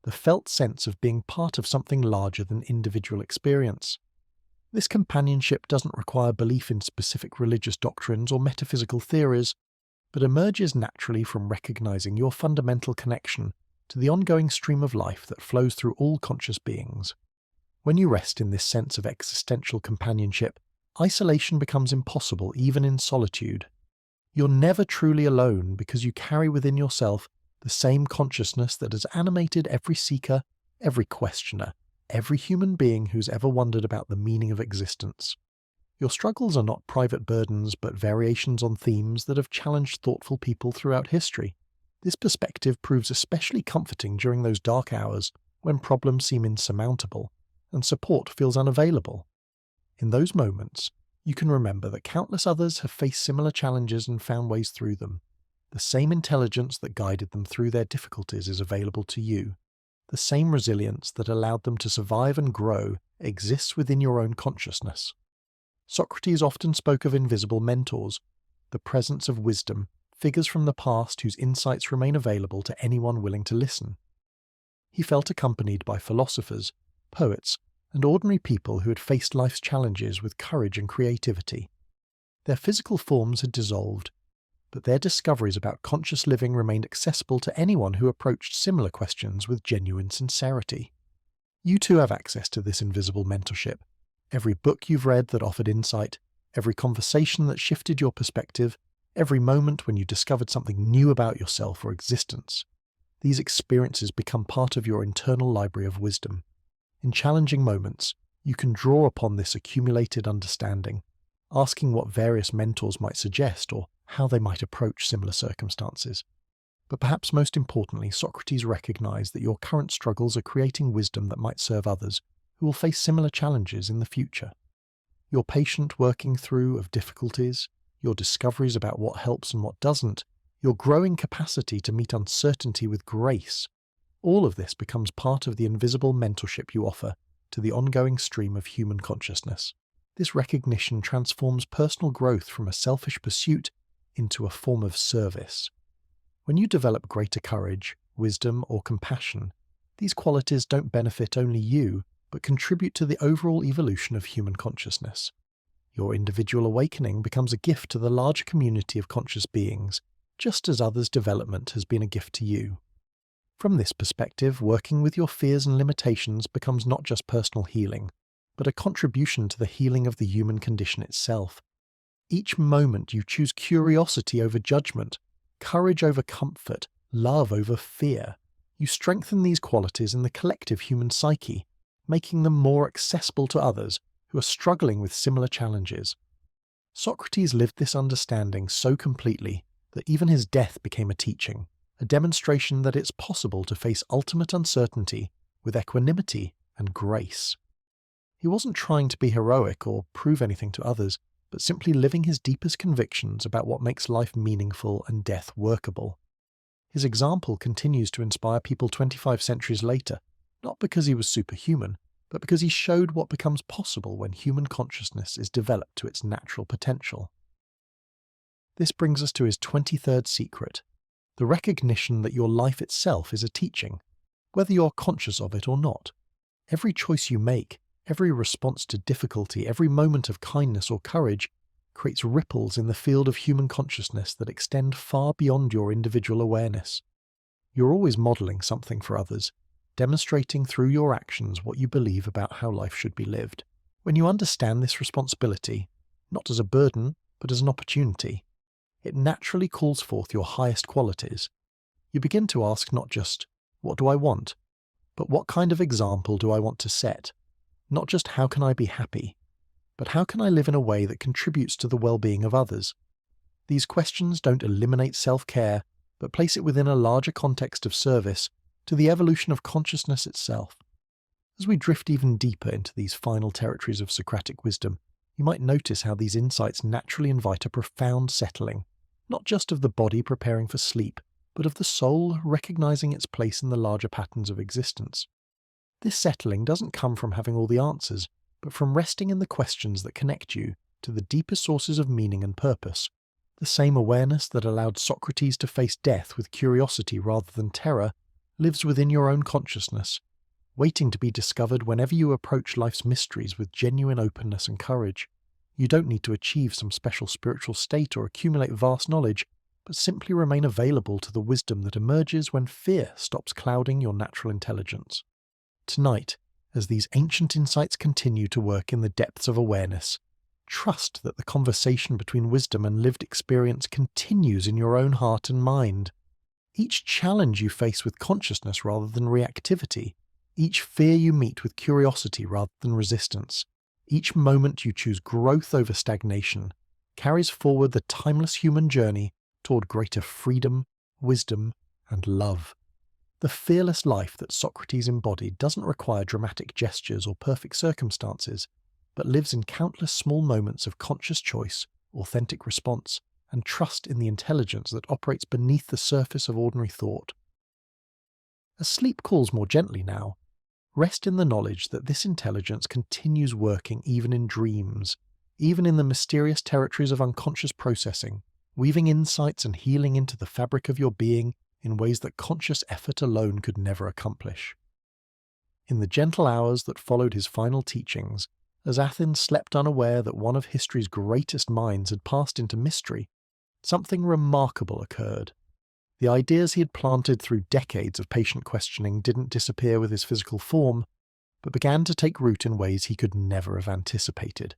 the felt sense of being part of something larger than individual experience. This companionship doesn't require belief in specific religious doctrines or metaphysical theories, but emerges naturally from recognizing your fundamental connection to the ongoing stream of life that flows through all conscious beings. When you rest in this sense of existential companionship, isolation becomes impossible even in solitude. You're never truly alone because you carry within yourself the same consciousness that has animated every seeker, every questioner, every human being who's ever wondered about the meaning of existence. Your struggles are not private burdens, but variations on themes that have challenged thoughtful people throughout history. This perspective proves especially comforting during those dark hours when problems seem insurmountable and support feels unavailable. In those moments, you can remember that countless others have faced similar challenges and found ways through them. The same intelligence that guided them through their difficulties is available to you. The same resilience that allowed them to survive and grow exists within your own consciousness. Socrates often spoke of invisible mentors, the presence of wisdom, figures from the past whose insights remain available to anyone willing to listen. He felt accompanied by philosophers, poets, and ordinary people who had faced life's challenges with courage and creativity. Their physical forms had dissolved, but their discoveries about conscious living remained accessible to anyone who approached similar questions with genuine sincerity. You too have access to this invisible mentorship. Every book you've read that offered insight, every conversation that shifted your perspective, every moment when you discovered something new about yourself or existence. These experiences become part of your internal library of wisdom. In challenging moments, you can draw upon this accumulated understanding, asking what various mentors might suggest or how they might approach similar circumstances. But perhaps most importantly, Socrates recognized that your current struggles are creating wisdom that might serve others who will face similar challenges in the future. Your patient working through of difficulties, your discoveries about what helps and what doesn't, your growing capacity to meet uncertainty with grace, all of this becomes part of the invisible mentorship you offer to the ongoing stream of human consciousness. This recognition transforms personal growth from a selfish pursuit into a form of service. When you develop greater courage, wisdom, or compassion, these qualities don't benefit only you, but contribute to the overall evolution of human consciousness. Your individual awakening becomes a gift to the larger community of conscious beings, just as others' development has been a gift to you. From this perspective, working with your fears and limitations becomes not just personal healing, but a contribution to the healing of the human condition itself. Each moment you choose curiosity over judgment, courage over comfort, love over fear. You strengthen these qualities in the collective human psyche, making them more accessible to others who are struggling with similar challenges. Socrates lived this understanding so completely that even his death became a teaching, a demonstration that it's possible to face ultimate uncertainty with equanimity and grace. He wasn't trying to be heroic or prove anything to others, but simply living his deepest convictions about what makes life meaningful and death workable. His example continues to inspire people 25 centuries later, not because he was superhuman, but because he showed what becomes possible when human consciousness is developed to its natural potential. This brings us to his 23rd secret, the recognition that your life itself is a teaching, whether you're conscious of it or not. Every choice you make, every response to difficulty, every moment of kindness or courage creates ripples in the field of human consciousness that extend far beyond your individual awareness. You're always modeling something for others, demonstrating through your actions what you believe about how life should be lived. When you understand this responsibility, not as a burden, but as an opportunity, it naturally calls forth your highest qualities. You begin to ask not just, what do I want, but what kind of example do I want to set? Not just how can I be happy, but how can I live in a way that contributes to the well-being of others? These questions don't eliminate self-care, but place it within a larger context of service to the evolution of consciousness itself. As we drift even deeper into these final territories of Socratic wisdom, you might notice how these insights naturally invite a profound settling, not just of the body preparing for sleep, but of the soul recognizing its place in the larger patterns of existence. This settling doesn't come from having all the answers, but from resting in the questions that connect you to the deepest sources of meaning and purpose. The same awareness that allowed Socrates to face death with curiosity rather than terror lives within your own consciousness, waiting to be discovered whenever you approach life's mysteries with genuine openness and courage. You don't need to achieve some special spiritual state or accumulate vast knowledge, but simply remain available to the wisdom that emerges when fear stops clouding your natural intelligence. Tonight, as these ancient insights continue to work in the depths of awareness, trust that the conversation between wisdom and lived experience continues in your own heart and mind. Each challenge you face with consciousness rather than reactivity, each fear you meet with curiosity rather than resistance, each moment you choose growth over stagnation, carries forward the timeless human journey toward greater freedom, wisdom, and love. The fearless life that Socrates embodied doesn't require dramatic gestures or perfect circumstances, but lives in countless small moments of conscious choice, authentic response, and trust in the intelligence that operates beneath the surface of ordinary thought. As sleep calls more gently now, rest in the knowledge that this intelligence continues working even in dreams, even in the mysterious territories of unconscious processing, weaving insights and healing into the fabric of your being in ways that conscious effort alone could never accomplish. In the gentle hours that followed his final teachings, as Athens slept unaware that one of history's greatest minds had passed into mystery, something remarkable occurred. The ideas he had planted through decades of patient questioning didn't disappear with his physical form, but began to take root in ways he could never have anticipated.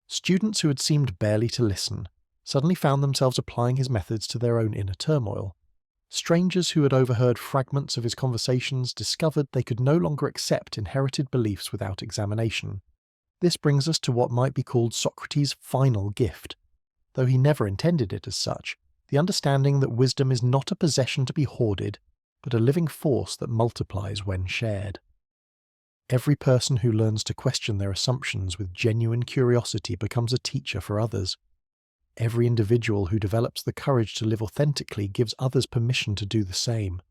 Students who had seemed barely to listen suddenly found themselves applying his methods to their own inner turmoil. Strangers who had overheard fragments of his conversations discovered they could no longer accept inherited beliefs without examination. This brings us to what might be called Socrates' final gift. Though he never intended it as such, the understanding that wisdom is not a possession to be hoarded, but a living force that multiplies when shared. Every person who learns to question their assumptions with genuine curiosity becomes a teacher for others. Every individual who develops the courage to live authentically gives others permission to do the same.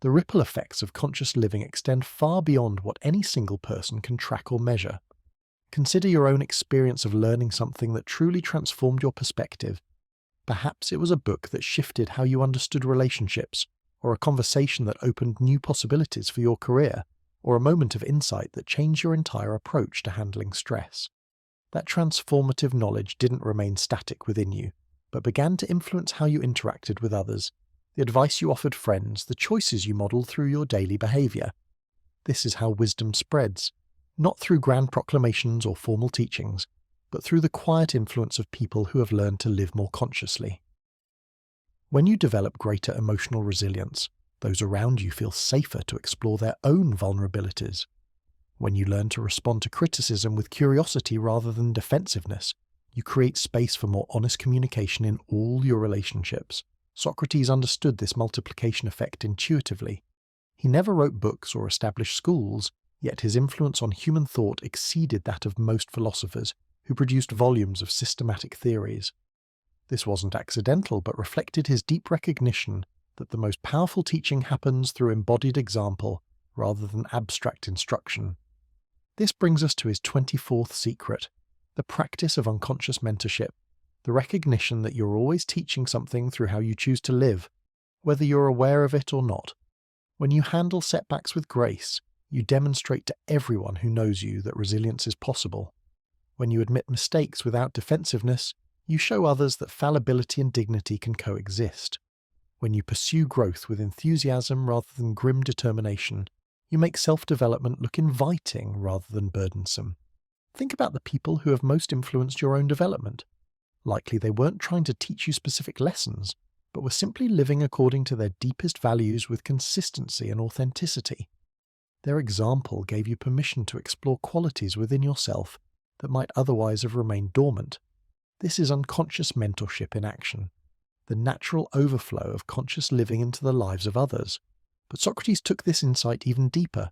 The ripple effects of conscious living extend far beyond what any single person can track or measure. Consider your own experience of learning something that truly transformed your perspective. Perhaps it was a book that shifted how you understood relationships, or a conversation that opened new possibilities for your career, or a moment of insight that changed your entire approach to handling stress. That transformative knowledge didn't remain static within you, but began to influence how you interacted with others, the advice you offered friends, the choices you modeled through your daily behavior. This is how wisdom spreads, not through grand proclamations or formal teachings, but through the quiet influence of people who have learned to live more consciously. When you develop greater emotional resilience, those around you feel safer to explore their own vulnerabilities. When you learn to respond to criticism with curiosity rather than defensiveness, you create space for more honest communication in all your relationships. Socrates understood this multiplication effect intuitively. He never wrote books or established schools, yet his influence on human thought exceeded that of most philosophers who produced volumes of systematic theories. This wasn't accidental, but reflected his deep recognition that the most powerful teaching happens through embodied example rather than abstract instruction. This brings us to his 24th secret, the practice of unconscious mentorship, the recognition that you're always teaching something through how you choose to live, whether you're aware of it or not. When you handle setbacks with grace, you demonstrate to everyone who knows you that resilience is possible. When you admit mistakes without defensiveness, you show others that fallibility and dignity can coexist. When you pursue growth with enthusiasm rather than grim determination, you make self-development look inviting rather than burdensome. Think about the people who have most influenced your own development. Likely they weren't trying to teach you specific lessons, but were simply living according to their deepest values with consistency and authenticity. Their example gave you permission to explore qualities within yourself that might otherwise have remained dormant. This is unconscious mentorship in action, the natural overflow of conscious living into the lives of others. But Socrates took this insight even deeper.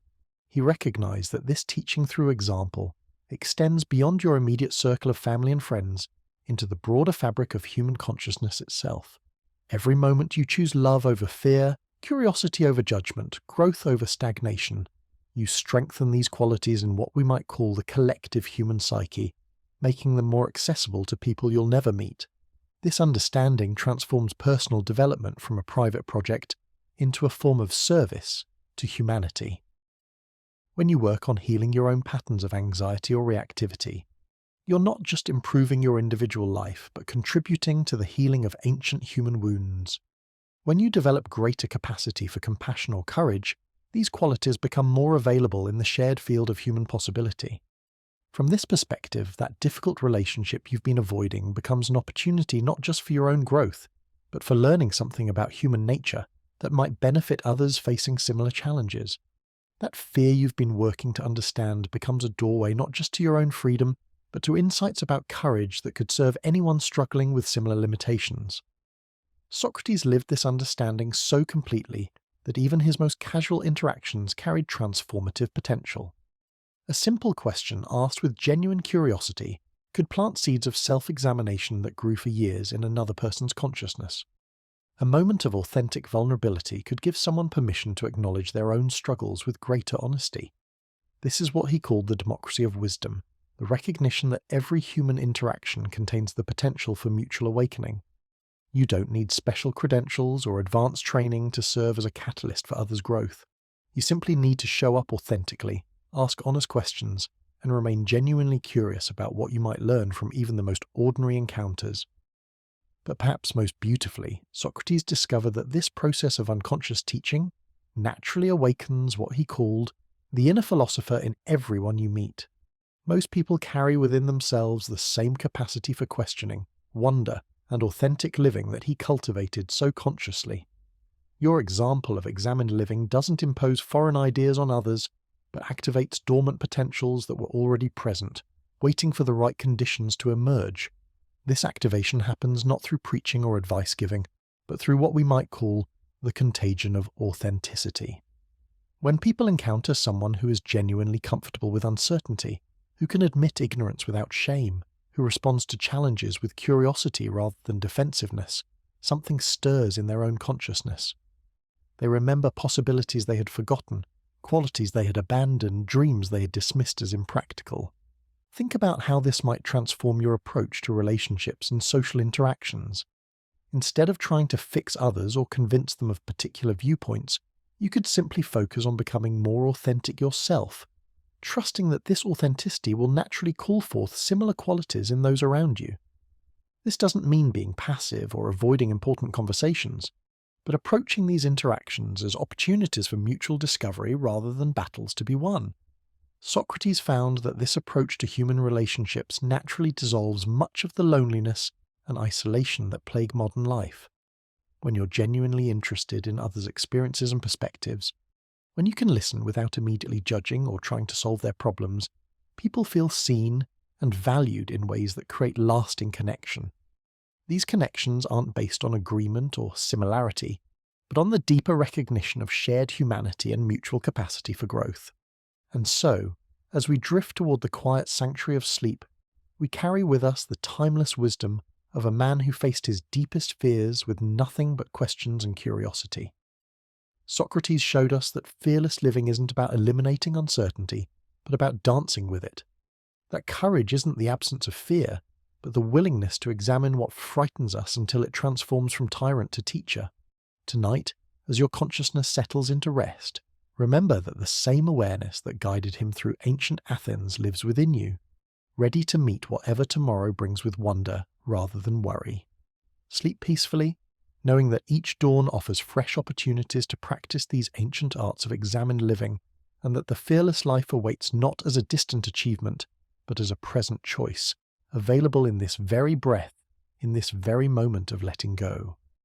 He recognized that this teaching through example extends beyond your immediate circle of family and friends into the broader fabric of human consciousness itself. Every moment you choose love over fear, curiosity over judgment, growth over stagnation, you strengthen these qualities in what we might call the collective human psyche, making them more accessible to people you'll never meet. This understanding transforms personal development from a private project into a form of service to humanity. When you work on healing your own patterns of anxiety or reactivity, you're not just improving your individual life, but contributing to the healing of ancient human wounds. When you develop greater capacity for compassion or courage, these qualities become more available in the shared field of human possibility. From this perspective, that difficult relationship you've been avoiding becomes an opportunity not just for your own growth, but for learning something about human nature that might benefit others facing similar challenges. That fear you've been working to understand becomes a doorway not just to your own freedom, but to insights about courage that could serve anyone struggling with similar limitations. Socrates lived this understanding so completely that even his most casual interactions carried transformative potential. A simple question asked with genuine curiosity could plant seeds of self-examination that grew for years in another person's consciousness. A moment of authentic vulnerability could give someone permission to acknowledge their own struggles with greater honesty. This is what he called the democracy of wisdom, the recognition that every human interaction contains the potential for mutual awakening. You don't need special credentials or advanced training to serve as a catalyst for others' growth. You simply need to show up authentically, ask honest questions, and remain genuinely curious about what you might learn from even the most ordinary encounters. But perhaps most beautifully, Socrates discovered that this process of unconscious teaching naturally awakens what he called the inner philosopher in everyone you meet. Most people carry within themselves the same capacity for questioning, wonder, and authentic living that he cultivated so consciously. Your example of examined living doesn't impose foreign ideas on others, but activates dormant potentials that were already present, waiting for the right conditions to emerge. This activation happens not through preaching or advice giving, but through what we might call the contagion of authenticity. When people encounter someone who is genuinely comfortable with uncertainty, who can admit ignorance without shame, who responds to challenges with curiosity rather than defensiveness, something stirs in their own consciousness. They remember possibilities they had forgotten, qualities they had abandoned, dreams they had dismissed as impractical. Think about how this might transform your approach to relationships and social interactions. Instead of trying to fix others or convince them of particular viewpoints, you could simply focus on becoming more authentic yourself, trusting that this authenticity will naturally call forth similar qualities in those around you. This doesn't mean being passive or avoiding important conversations, but approaching these interactions as opportunities for mutual discovery rather than battles to be won. Socrates found that this approach to human relationships naturally dissolves much of the loneliness and isolation that plague modern life. When you're genuinely interested in others' experiences and perspectives, when you can listen without immediately judging or trying to solve their problems, people feel seen and valued in ways that create lasting connection. These connections aren't based on agreement or similarity, but on the deeper recognition of shared humanity and mutual capacity for growth. And so, as we drift toward the quiet sanctuary of sleep, we carry with us the timeless wisdom of a man who faced his deepest fears with nothing but questions and curiosity. Socrates showed us that fearless living isn't about eliminating uncertainty, but about dancing with it. That courage isn't the absence of fear, but the willingness to examine what frightens us until it transforms from tyrant to teacher. Tonight, as your consciousness settles into rest, remember that the same awareness that guided him through ancient Athens lives within you, ready to meet whatever tomorrow brings with wonder rather than worry. Sleep peacefully, knowing that each dawn offers fresh opportunities to practice these ancient arts of examined living, and that the fearless life awaits not as a distant achievement, but as a present choice, available in this very breath, in this very moment of letting go.